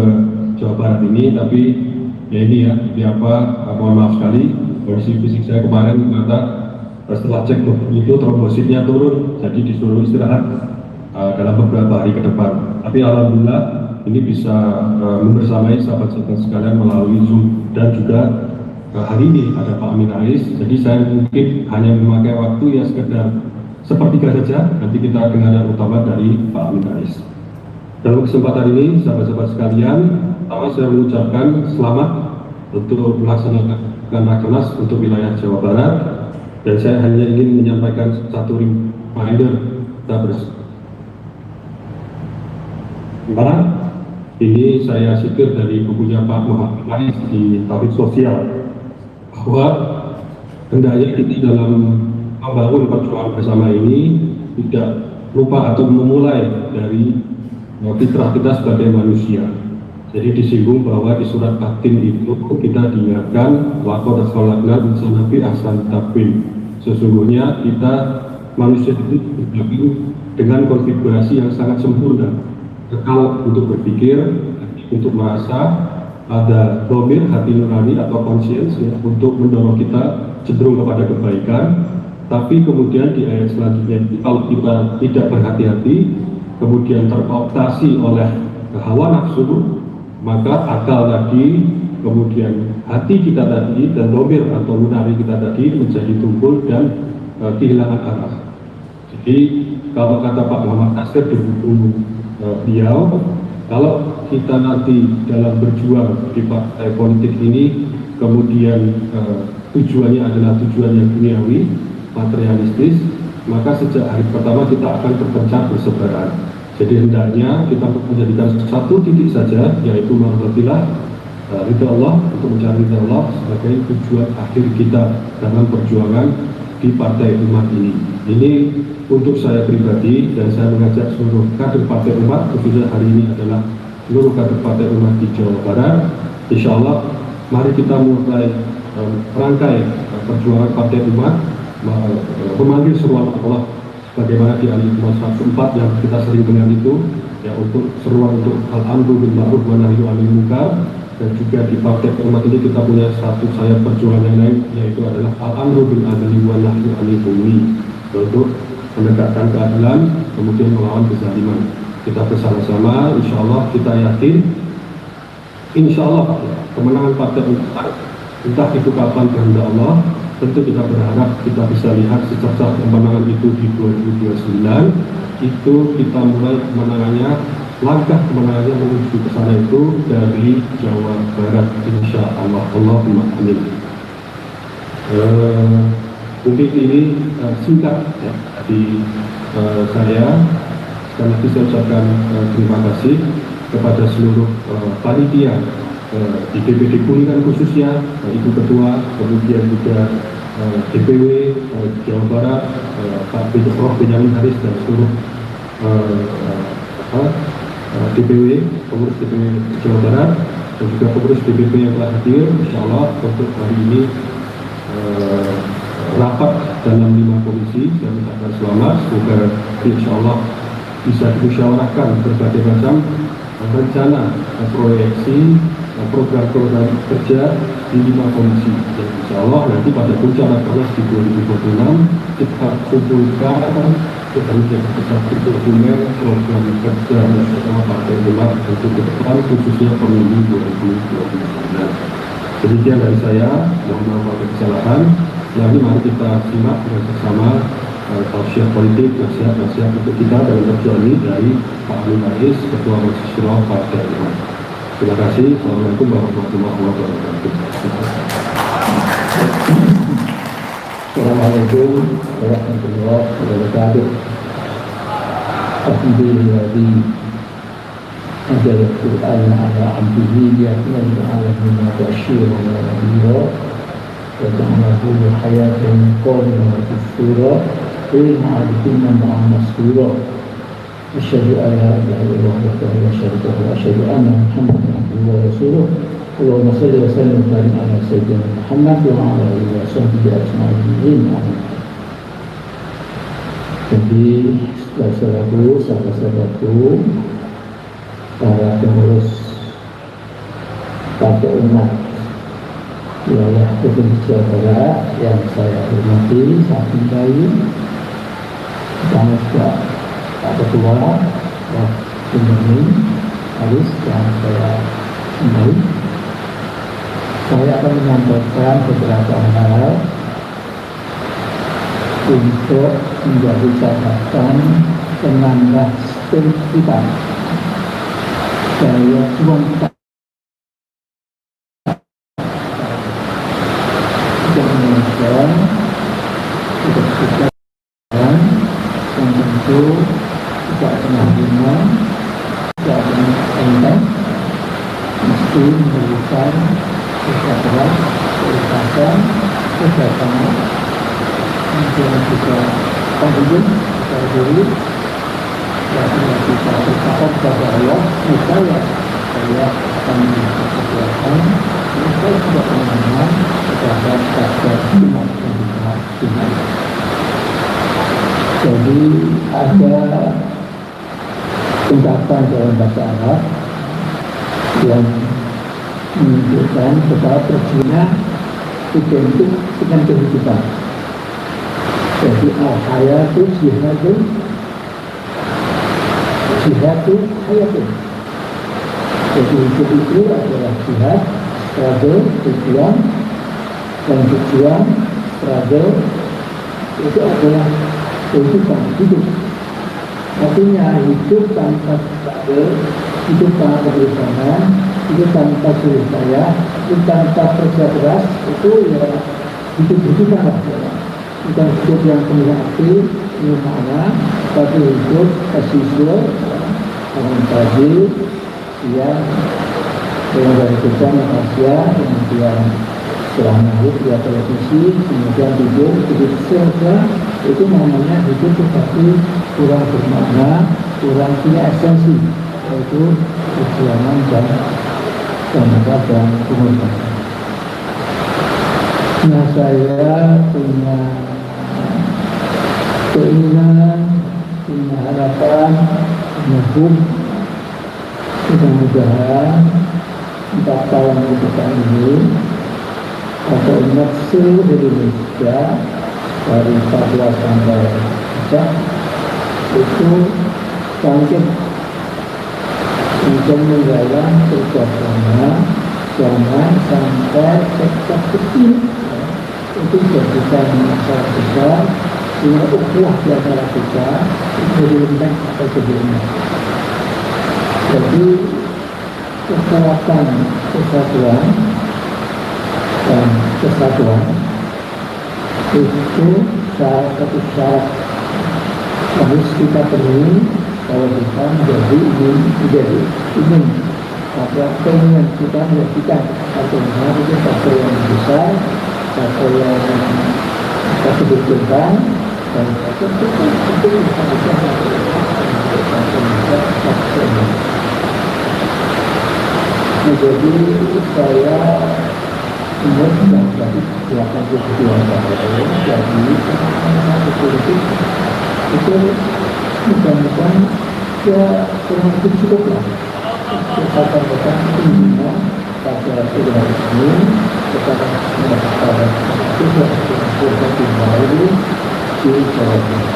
Jawa Barat ini, tapi ya ini ya, ini apa, mohon maaf sekali, kondisi fisik saya kemarin ternyata setelah cek itu trombositnya turun, jadi disuruh istirahat dalam beberapa hari ke depan. Tapi alhamdulillah ini bisa membersamai sahabat-sahabat sekalian melalui Zoom, dan juga hari ini ada Pak Amin Rais, jadi saya mungkin hanya memakai waktu ya sekedar sepertiga saja, nanti kita dengar yang utama dari Pak Amin Rais. Dalam kesempatan ini, sahabat-sahabat sekalian, pertama saya mengucapkan selamat untuk melaksanakan Rakernas untuk wilayah Jawa Barat, dan saya hanya ingin menyampaikan satu reminder kita bersama. Ini saya sikir dari bukunya Pak Muhammad Rais di Tauhid Sosial, bahwa hendaknya kita dalam membangun perjuangan bersama ini tidak lupa atau memulai dari fitrah kita sebagai manusia. Jadi disinggung bahwa di surat At-Tin itu kita diingatkan laqad khalaqnal insana fi ahsani taqwim. Sesungguhnya kita manusia itu tergabung dengan konfigurasi yang sangat sempurna. Kekal untuk berpikir, untuk merasa, ada dhamir hati nurani atau conscience ya, untuk mendorong kita cenderung kepada kebaikan. Tapi kemudian di ayat selanjutnya, kalau kita tidak berhati-hati, kemudian terkooptasi oleh hawa nafsu, maka akal tadi, kemudian hati kita tadi, dan dhamir atau nurani kita tadi menjadi tumpul dan kehilangan arah. Jadi kalau kata Pak Muhammad Nasir di buku beliau, kalau kita nanti dalam berjuang di partai politik ini, kemudian tujuannya adalah tujuan yang duniawi, materialistis, maka sejak hari pertama kita akan terpencar bersebaran. Jadi hendaknya kita menjadikan satu titik saja, yaitu marhatillah, ridha Allah, untuk mencari ridha Allah sebagai tujuan akhir kita dalam perjuangan di partai umat ini. Ini untuk saya pribadi, dan saya mengajak seluruh kader partai umat, khususnya hari ini adalah seluruh kader partai umat di Jawa Barat. Insya Allah, mari kita mulai rangkai perjuangan partai umat, memanggil seruan Allah sebagaimana di Al-Iqmah 104 yang kita sering dengar itu, ya, untuk seruan untuk al-amru bil ma'ruf wa nahyu 'anil munkar. Dan juga di partai umat ini kita punya satu sayap perjuangan yang lain, yaitu adalah al-amru bil adli wa nahyu 'anil zulmi, untuk menegakkan keadilan, kemudian melawan kezaliman. Kita bersama-sama, insya Allah kita yakin, insya Allah kemenangan Partai Golkar, entah itu kapan kehendak Allah, tentu kita berharap kita bisa lihat secercah kemenangan itu di 2029, itu kita mulai kemenangannya, langkah kemenangannya menuju ke sana itu dari Jawa Barat, insya Allah. Allahumma amin. Mungkin ini singkat ya, dari saya. Sekali lagi saya ucapkan terima kasih kepada seluruh panitia di DPD Kuningan khususnya, Ibu Ketua, kemudian juga DPW Jawa Barat, Pak Prof. Benyamin Haris dan seluruh DPW, pengurus DPW Jawa Barat dan juga pengurus DPP yang telah hadir. Insya Allah untuk hari ini rapat dalam 5 komisi, saya mengucapkan selamat. Semoga insya Allah bisa dimusyawarahkan berbagai macam rencana, proyeksi, program-program kerja di 5 komisi. Dan insya Allah nanti pada puncak rakernas di 2026 kita kumpulkan kemudian kita dokumen program kerja bersama Partai Golkar untuk ke depan, khususnya pemilu 2029. Demikian dari saya, mohon maaf atas kesalahan. Jadi mari kita simak dengan bersama tausiah politik, nasihat untuk kita dalam perjuangan ini dari Pak Amin Rais, Ketua Majelis Syuro Partai Golkar. Terima kasih. Assalamualaikum warahmatullahi wabarakatuh. Assalamualaikum warahmatullahi wabarakatuh. Alhamdulillah أنزل القرآن على عبده ليكون للعالمين بشيرا ونذيرا وجعله حياة قائمة وكفورا للعابدين مع مسرورا أشهد أن لا إله إلا الله وحده لا شريك له وأشهد أن محمدا عبده ورسوله اللهم صل وسلم وبارك على سيدنا محمد وعلى آله وصحبه أجمعين. Jadi saudara-saudaraku, para pengurus Partai Umat wilayah Provinsi Jawa Barat yang saya hormati, saya cintai, dan juga Pak Ketua, Pak Benyamin Haris yang saya cintai, saya akan menyampaikan beberapa hal untuk menjadi catatan penambah kita. Saya cuma menjelaskan dan tentu tidak pernah ringan, tidak pernah enteng, mesti memberikan kerja keras, keikhlasan, kesabaran, dan juga penghidup secara diri. Dan kita bertakwa kepada Allah, saya akan mempersiapkan, saya juga mengenal kepada kabar iman yang kita cintai. Jadi ada ungkapan dalam bahasa Arab yang menunjukkan bahwa perjuangan identik dengan kehidupan. Jadi al-hayatu jihadun, jihadu hayatun. Jadi hidup itu adalah jihad, struggle, tujuan, dan tujuan, struggle itu adalah kehidupan, hidup. Artinya hidup tanpa struggle, hidup tanpa perjuangan, hidup tanpa jerih payah, hidup tanpa kerja keras, itu ya hidup-hidupan lah. Bukan hidup yang penuh arti, penuh makna, tapi hidup casual, bangun pagi, siang, dengan dari kerja manusia, kemudian setelah maghrib lihat televisi, kemudian tidur selesai. Itu namanya hidup tetapi kurang bermakna, kurang punya esensi, yaitu perjuangan dan tenaga dan pengorbanan. Nah, saya punya keinginan, punya harapan, punya hope, mudah-mudahan 4 tahun ke depan ini atau umat seluruh Indonesia dari Papua sampai baca itu bangkit untuk menggalang kerjasama, jangan sampai sektor kecil itu jadikan masalah besar, sehingga ukhuwah di antara kita itu rendah atau sebelumnya. Jadi kekuatan kesatuan dan kesatuan itu salah satu syarat harus kita penuhi kalau kita menjadi ingin apa keinginan kita menjadikan satu hal itu satu yang besar, satu yang kita sebutkan dan satu itu bisa jadi saya menurut dari silakan kebutuhan saya jadi satu politik itu mudah-mudahan ya kurang lebih cukup lah kata-kata intinya pada saudara ini kepada mendapatkan sesuatu yang baru di Jawa Timur.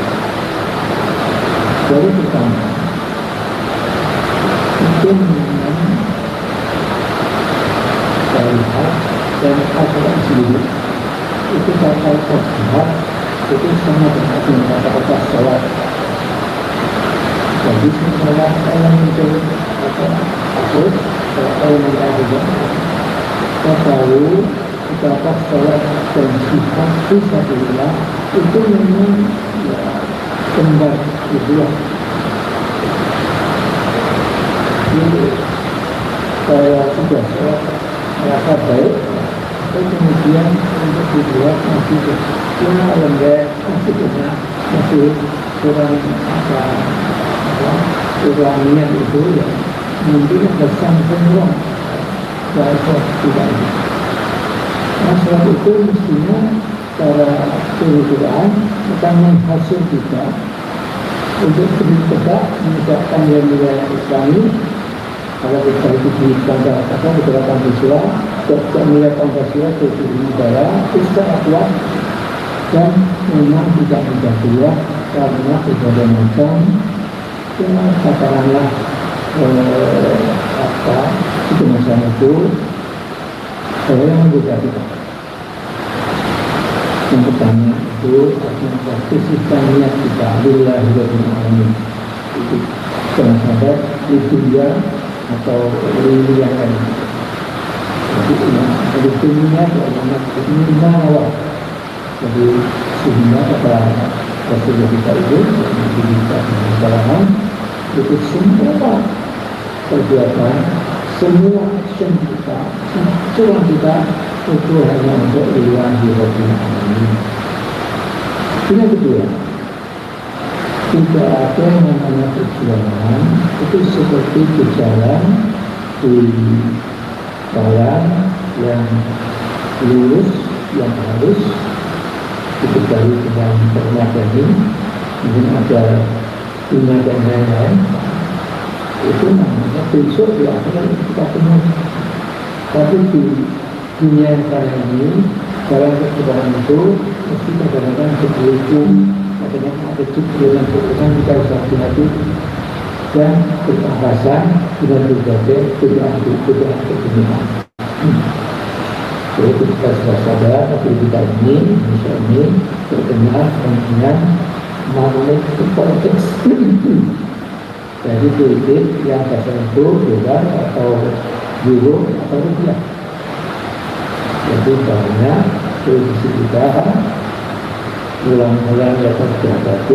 Jadi pertama itu memang saya lihat dan aturan sendiri itu kata-kata jihad itu sangat berarti kata-kata sholat. Jadi setelah saya mencari aku kalau mereka juga kita tahu betapa sholat dan jihad fisabilillah itu memang ya kembar kedua. Jadi saya sudah sholat merasa baik, tapi kemudian untuk dibuat masih lembek, masih kurang ulanginya itu ya mungkin kesan semua saya tidak ada. Masalah itu mestinya cara Quran akan menghasil kita untuk lebih tegak menegakkan nilai Islami. Kalau kita itu di beberapa Pancasila, nilai Pancasila itu negara secara kuat dan memang tidak mudah dia karena berbagai macam katakanlah itu masalah itu saya yang juga tidak. Yang pertama itu artinya kesisikan niat kita lillahi rabbil alamin itu jangan sampai di dunia atau di yang lain. Jadi dunia ini mana? Jadi sehingga pada Rasulullah kita itu kita dalam itu semua perbuatan, semua action kita, semua kita itu hanya untuk lillahi rabbil alamin. Yang kedua, tidak ada yang namanya perjuangan itu seperti berjalan di jalan yang lurus, yang halus. Itu dari dengan ternyata ini mungkin ada dunia dan lain-lain itu namanya besok di akhirat kita temui. Tapi di dunia yang kali ini dalam perjalanan itu mesti kadang-kadang begitu kadang-kadang ada ciptaan kita harus hati-hati dan berpahasan dengan berbagai bid'ah kebenaran. Jadi kita sudah sadar tapi kita ini terkenal dengan magnet konteks. Jadi duit yang dasar itu dolar atau euro atau rupiah. Jadi banyak posisi kita ulang-ulang di atas 300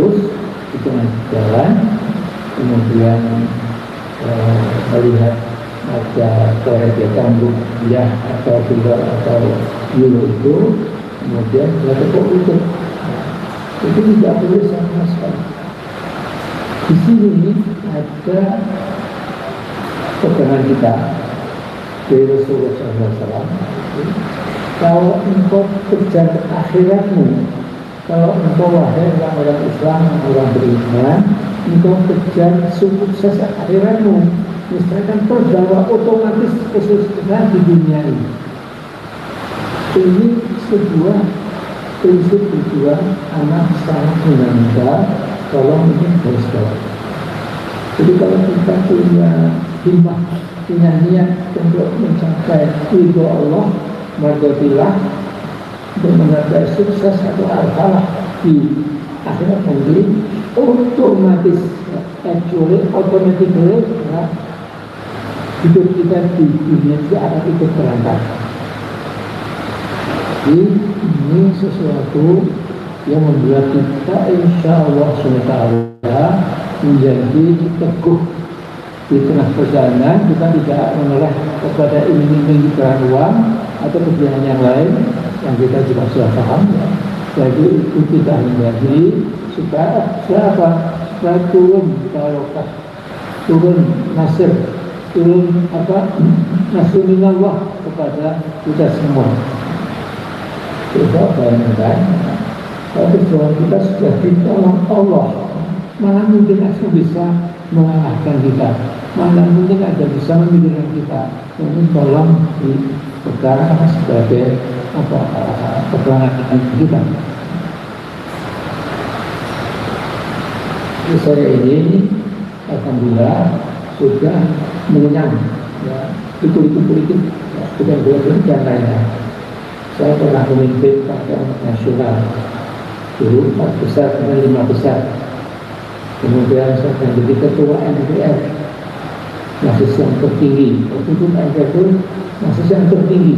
itu jalan kemudian melihat ada kerejekan rupiah atau dolar atau euro itu kemudian ada kok itu tidak boleh sama sekali. Di sini ada pegangan kita dari Rasulullah SAW. Kalau engkau kejar akhiratmu, kalau engkau wahai orang Islam, orang beriman, engkau kejar sukses akhiratmu, misalkan terbawa otomatis kesuksesan di dunia ini. Ini sebuah prinsip tujuan anak sangat fundamental kalau ingin bersekolah. Jadi kalau kita punya himmah, punya niat untuk mencapai ridho Allah, mardotillah, untuk mencapai sukses atau al-falah di akhirat nanti, otomatis, automatically, ya, hidup kita di dunia ini akan ikut berangkat. Jadi ini sesuatu yang membuat kita insya Allah SWT menjadi teguh di tengah perjalanan. Kita tidak menoleh kepada iming-iming uang atau kebijakan yang lain yang kita juga sudah paham, ya. Jadi itu kita menjadi supaya turun barokah, turun nasir, turun nasir minallah kepada kita semua. Kita bayangkan kalau tujuan kita sudah ditolong Allah, mana mungkin aku bisa mengalahkan kita, mana mungkin ada bisa memikirkan kita. Ini tolong dipegang sebagai pegangan kita. Jadi saya ini alhamdulillah sudah mengenyam, ya, politik, ya, bukan politik dan lainnya. Saya pernah memimpin partai nasional dulu 4 besar dan 5 besar. Kemudian saya menjadi ketua MPR, majelis yang tertinggi. Waktu itu MPR itu majelis yang tertinggi.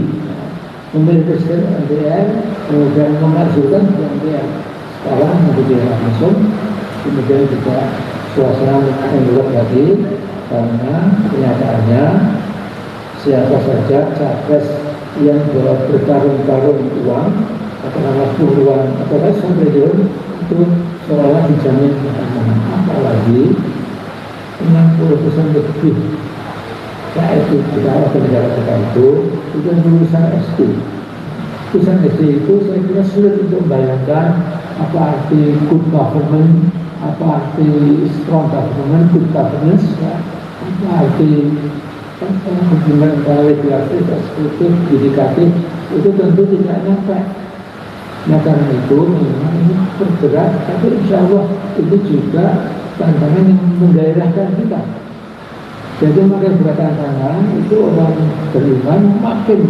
Memilih presiden MPR, kemudian memasukkan ke MPR. Sekarang menjadi langsung, kemudian juga suasana yang belum lagi karena kenyataannya siapa saja capres yang bertarung-tarung uang katakanlah puluhan atau ratusan triliun itu seolah dijamin keamanan. Apalagi 60% lebih rakyat kita warga negara kita itu lulusan SD. Lulusan SD itu saya kira sulit untuk membayangkan apa arti good government, apa arti strong government, good governance, ya, apa arti hubungan antara legislatif, eksekutif, yudikatif, itu tentu tidak nyampe. Nah karena itu memang ini bergerak, tapi insya Allah itu juga tantangan yang menggairahkan kita. Jadi makin bertantangan itu orang beriman makin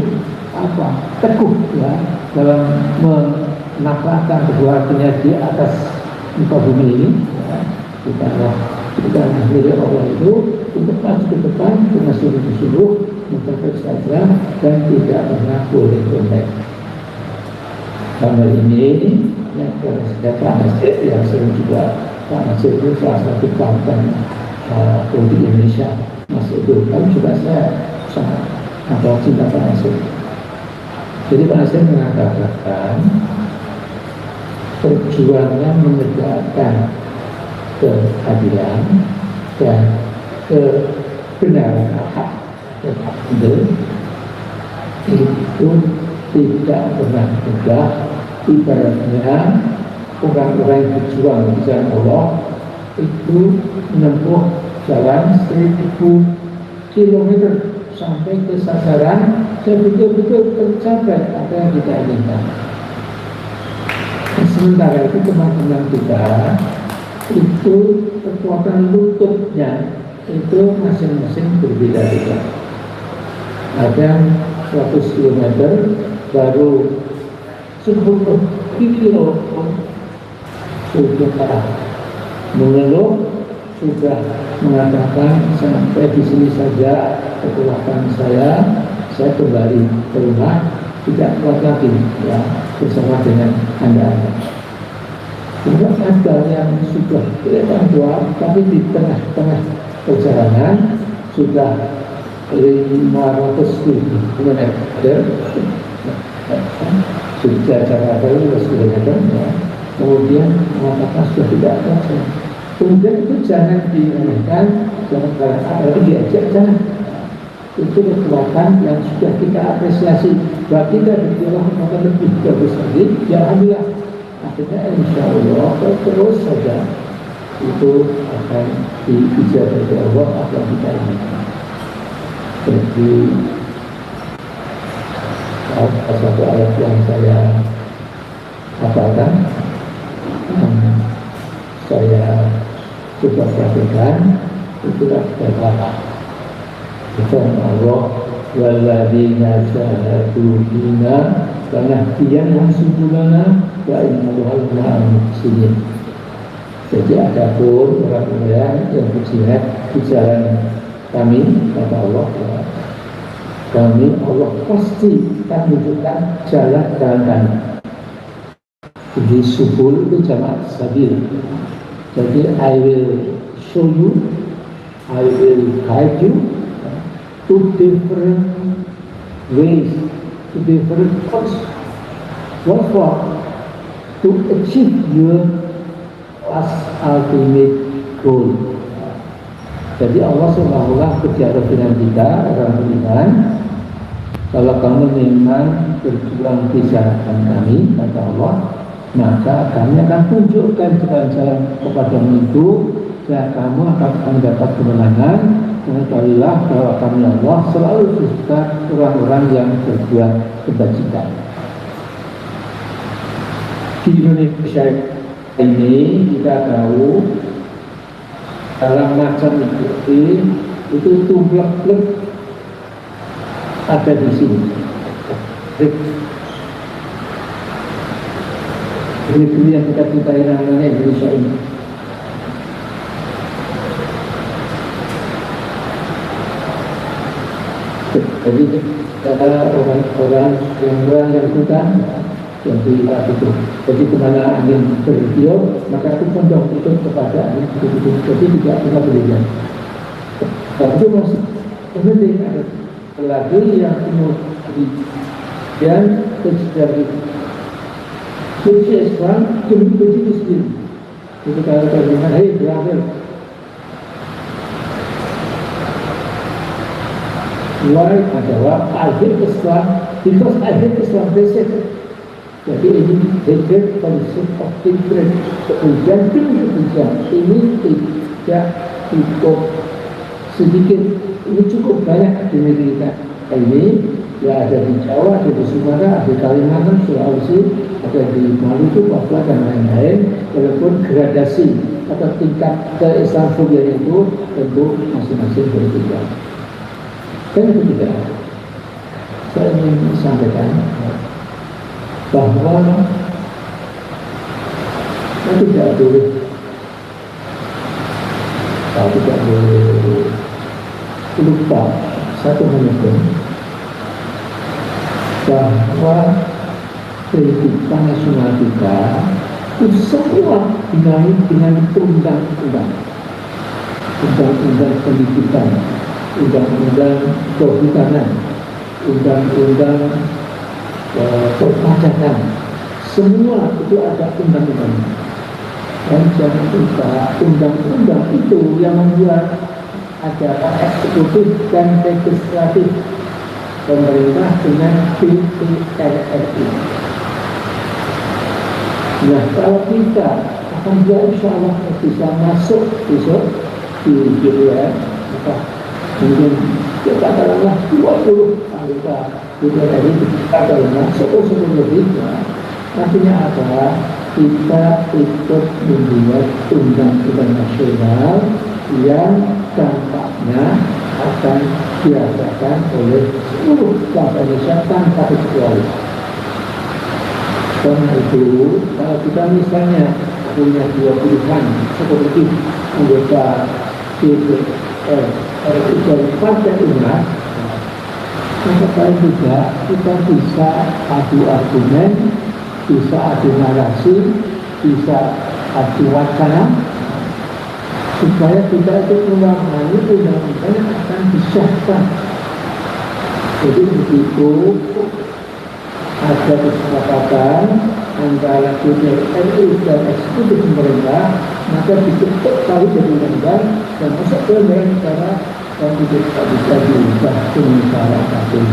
teguh, ya, dalam menaklahkan kedua artinya di atas muka bumi ini, ya. Kita milik Allah itu untuk maju ke depan dengan sungguh-sungguh mencapai saja dan tidak pernah boleh kontek. Karena ini yang Pak Nasir yang sering juga Pak Nasir itu salah satu kawan politik Indonesia. Mas itu kan juga saya sangat cinta Pak Nasir. Jadi Pak Nasir mengatakan perjuangan menegakkan keadilan dan kebenaran hak itu tidak pernah mudah. Ibaratnya orang-orang yang berjuang di jalan Allah itu menempuh jalan 1000 kilometer sampai ke sasaran dan betul-betul tercapai apa yang kita inginkan. Sementara itu teman-teman kita itu kekuatan lututnya itu masing-masing berbeda-beda. Ada 100 km baru 10 kilo sudah mengeluh, sudah mengatakan sampai di sini saja kekuatan saya kembali ke rumah, tidak kuat lagi, ya, bersama dengan Anda. Kemudian ada yang sudah kelihatan kuat, tapi di tengah-tengah perjalanan sudah 500 km sudah Jakarta itu sudah ya. Kemudian mengatakan sudah tidak ada. Kemudian itu jangan diremehkan, jangan kalau diajak jangan. Itu kekuatan yang sudah kita apresiasi. Bagi kita berjuang maka lebih bagus lagi. Ya alhamdulillah. Akhirnya insya Allah terus saja itu akan diijabah oleh Allah apa yang kita inginkan. Jadi satu ayat yang saya Coba perhatikan, itulah kata firman Allah, walladzina jahadu fina lanahdiyannahum subulana wa innallaha ma'al muhsinin. Jadi adapun orang-orang yang berjihad di jalan kami, kata Allah, kami Allah pasti akan menunjukkan jalan-jalan kami. Jadi subul itu jamak sabil. Jadi I will show you, I will guide you to different ways, to different paths. What for? To achieve your last ultimate goal. Jadi Allah seolah-olah berdialog dengan kita, orang beriman. Kalau kamu memang berjuang di jalan kami, kata Allah, maka kami akan tunjukkan jalan-jalan kepadamu itu, dan kamu akan mendapat kemenangan. Mengetahuilah bahwa kami Allah selalu berserta orang-orang yang berbuat kebajikan. Di Indonesia ini kita tahu dalam macam itu tumplek ada di sini. Ini yang kita cintai namanya Indonesia ini. Jadi ada orang-orang yang hutan yang tidak itu. Jadi kemana angin bertiup, maka aku condong itu kepada angin itu. Jadi tidak pernah berikan. Tapi masih penting ada lagi yang kemudian terjadi. Suci Islam demi itu sendiri. Jadi kalau terdengar, hei berakhir. Why adalah akhir Islam, because akhir Islam basic. Jadi ini hatred konsep of hatred, kemudian ini tidak cukup sedikit, ini cukup banyak di negeri kita ini. Ya ada di Jawa, ada di Sumatera, ada di Kalimantan, Sulawesi, ada di Maluku, Papua dan lain-lain. Walaupun gradasi atau tingkat keislamofobian itu tentu masing-masing berbeda. Dan yang ketiga, saya ingin sampaikan bahwa kita tidak boleh lupa satu hal bahwa kehidupan nasional kita itu semua dinamik dengan undang-undang pendidikan, undang-undang kehutanan, undang-undang perpajakan, semua itu ada undang-undang. Dan jangan lupa undang-undang itu yang membuat adalah eksekutif dan legislatif, pemerintah dengan DPR-RI. Nah, kalau kita akan insya Allah bisa masuk besok di DPR, maka mungkin kita katakanlah 20 anggota DPR RI kita akan masuk lebih. Artinya apa? Kita ikut membuat undang-undang nasional yang dampaknya akan dirasakan oleh seluruh bangsa Indonesia tanpa kecuali. Karena itu, kalau kita misalnya punya 20-an seperti anggota DPR RI dari Partai Umat, maka paling tidak kita bisa adu argumen, bisa adu narasi, bisa adu wacana, supaya kita itu memahami undang-undang akan disahkan. Jadi begitu ada kesepakatan antara DPR RI dan eksekutif pemerintah, maka diketuk kali jadi undang-undang dan masuk ke negara dan tidak bisa diubah dengan cara apapun.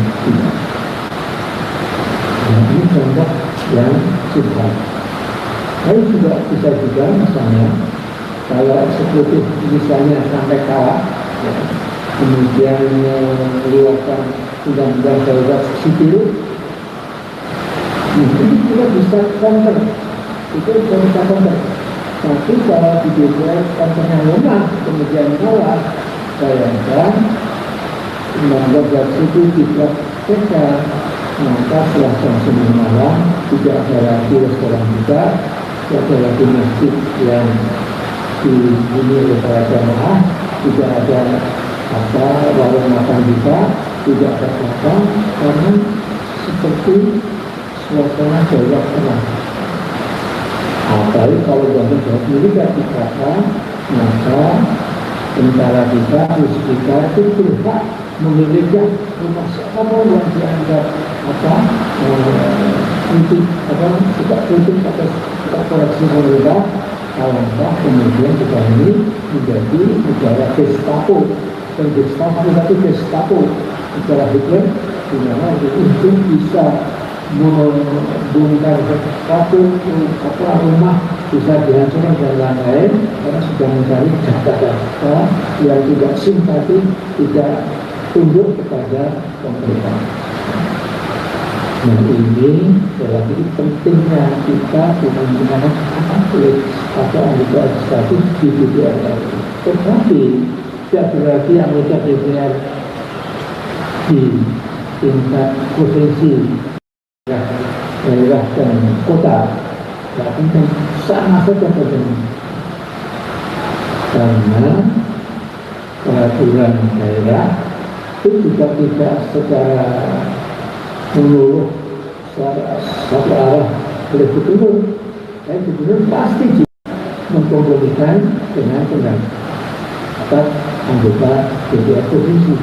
Nah, ini contoh yang simpel. Tapi juga bisa juga misalnya kalau eksekutif misalnya sampai kalah, ya, kemudian mengeluarkan undang-undang darurat sipil, itu kita bisa counter, itu bisa counter. Tapi kalau di DPR contohnya lemah, kemudian kalah, bayangkan undang-undang itu dipraktekkan, maka setelah jam 9 malam tidak ada lagi restoran buka, tidak ada lagi masjid yang dihuni oleh para jamaah, tidak ada warung makan buka, tidak ada makan, karena seperti suasana darurat tenang. Apalagi kalau darurat ini tidak dikatakan, maka tentara kita, musuh kita itu berhak memilih rumah siapa yang dianggap tidak kritik atau tidak koreksi pemerintah, alangkah kemudian kita ini menjadi negara Gestapo. Dan Gestapo itu Gestapo negara Hitler, di mana itu bisa membongkar satu rumah, bisa dihancurkan dan lain-lain, karena sudah mencari data-data yang tidak simpati, tidak tunduk kepada pemerintah. Nah, ini adalah pentingnya kita dengan atau anggota legislatif di DPR. Tetapi tidak berarti anggota DPR di tingkat provinsi, daerah dan kota, tapi kan sama saja penting. Karena peraturan daerah itu juga tidak secara menurut satu arah oleh gubernur. Gubernur pasti mengkompromikan dengan pendapat anggota DPR provinsi.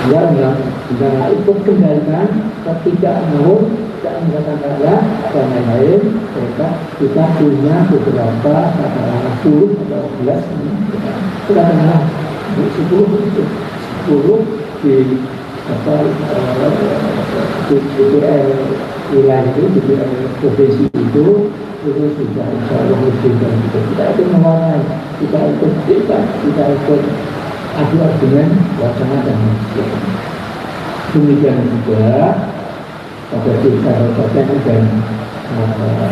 Yang tidak ikut kendalikan, tidak mau, tidak mengatakan rakyat dan lain-lain, mereka kita punya beberapa katakanlah 10 atau 11 katakanlah 10 di DPR wilayah itu, DPR provinsi itu sudah insya Allah dan kita itu mewarnai, kita ikut debat, kita ikut adu argumen wacana dan sebagainya. Demikian juga pada desa kabupaten dan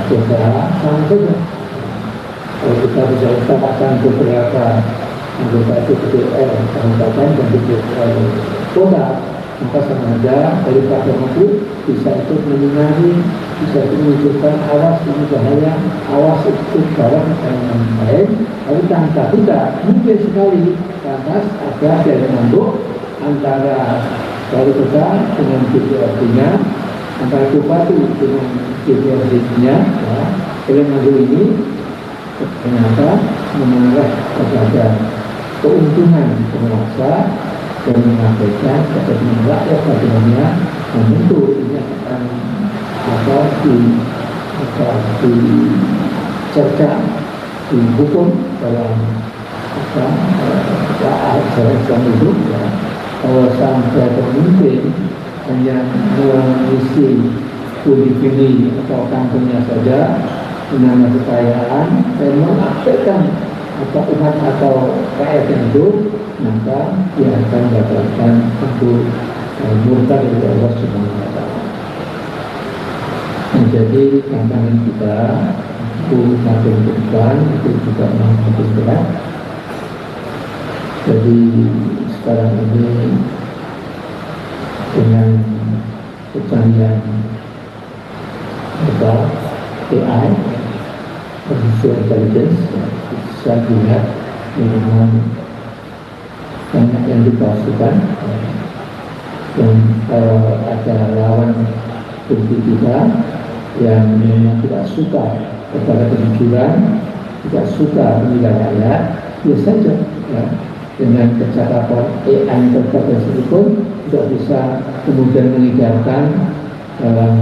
desa sama saja. Kalau kita bisa katakan beberapa anggota DPR kabupaten dan DPR kota, maka sengaja daripada mampu bisa ikut menyinari, bisa ikut menunjukkan awas ini bahaya, awas itu barang dan lain-lain. Tapi tanpa tidak mungkin sekali lantas ada dari manduk antara wali kota dengan DPRD-nya, antara bupati dengan DPRD-nya. Oleh manduk ini ternyata mengarah kepada keuntungan penguasa dan mengabaikan kepentingan rakyat bagaimana. Dan tentu ini akan dicerca, dihukum dalam jalan itu. Kalau sampai pemimpin hanya mengisi pundi-pundi atau kantongnya saja dengan kekayaan dan mengabaikan umat atau rakyat yang hidup, maka dia akan mendapatkan untuk murka dari Allah Subhanahu wa Ta'ala. Jadi tantangan kita itu makin ke depan itu juga makin berat. Jadi sekarang ini dengan kecanggihan AI, artificial intelligence, saya lihat memang banyak yang dipalsukan. Dan ada lawan politik kita yang memang tidak suka kepada kejujuran, tidak suka menilai rakyat, ya saja ya, dengan kecakapan AI yang terbatas itu pun tidak bisa kemudian meninggalkan dalam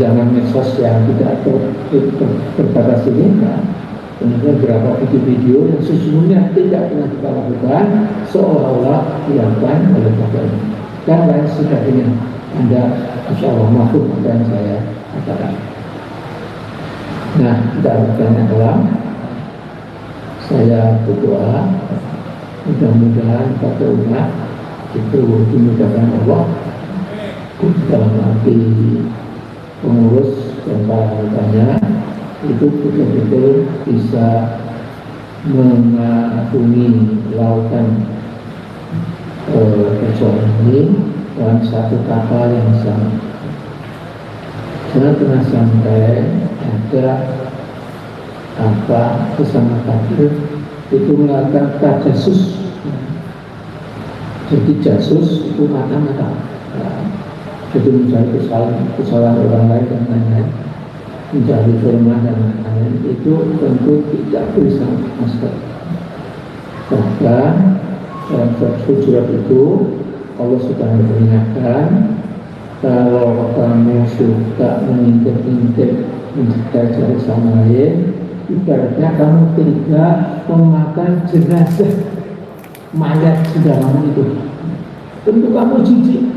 zaman medsos yang tidak terbatas ini. Kemudian beberapa video-video yang sesungguhnya tidak pernah kita lakukan seolah-olah dilakukan oleh Bapak ini. Dan lain sebagainya. Anda insya Allah maklum apa yang saya katakan. Nah, tidak bertanya dalam. Saya berdoa mudah-mudahan pada umat itu dimudahkan Allah dalam arti pengurus dan para anggotanya itu betul-betul bisa mengarungi lautan perjuangan ini dalam satu kapal yang sama. Jangan pernah sampai ada sesama kader itu melakukan tajasus. Jadi jasus itu mata-mata, jadi mencari kesalahan orang lain dan lain-lain, mencari firman dan lain-lain, itu tentu tidak bisa masuk. Bahkan dalam surat itu Allah sudah memperingatkan, kalau kamu suka mengintip-intip mencari sama lain, ibaratnya kamu tidak memakan jenazah mayat saudaramu itu, tentu kamu jijik.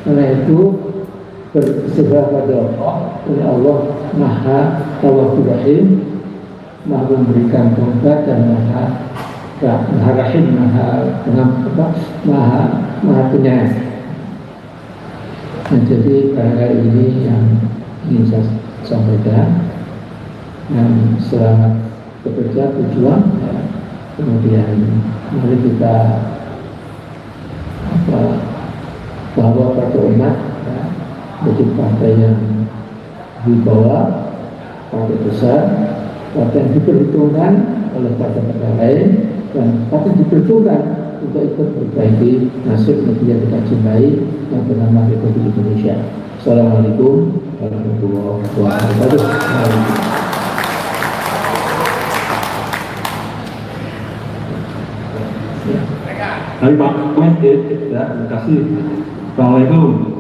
Karena itu berserah pada Allah Maha Tawwabur Rahim, Maha memberikan taubat dan Maha Rahim, Maha Penyayang. Nah, jadi barangkali ini yang ingin saya sampaikan. Dan selamat bekerja, berjuang. Kemudian mari kita bawa partai umat menjadi partai yang dibawa, partai besar, partai yang diperhitungkan oleh partai-partai lain, dan partai yang diperhitungkan untuk ikut memperbaiki nasib negeri yang kita cintai yang bernama Republik Indonesia. Assalamualaikum warahmatullahi wabarakatuh. Dari Pak Masjid, ya, terima kasih. Assalamualaikum.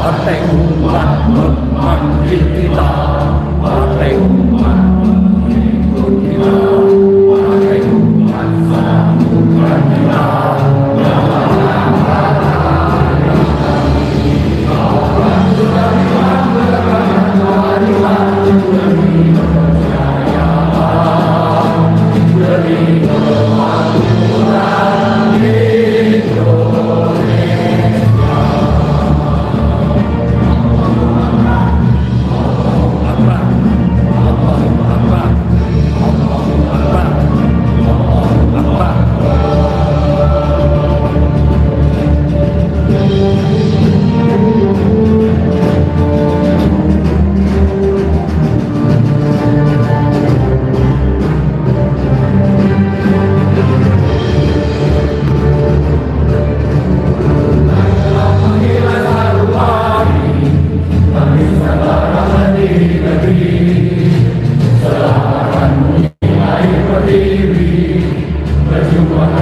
Partai umat memanggil kita, partai umat mengikut kita, partai umat menemukan kita. Berjuang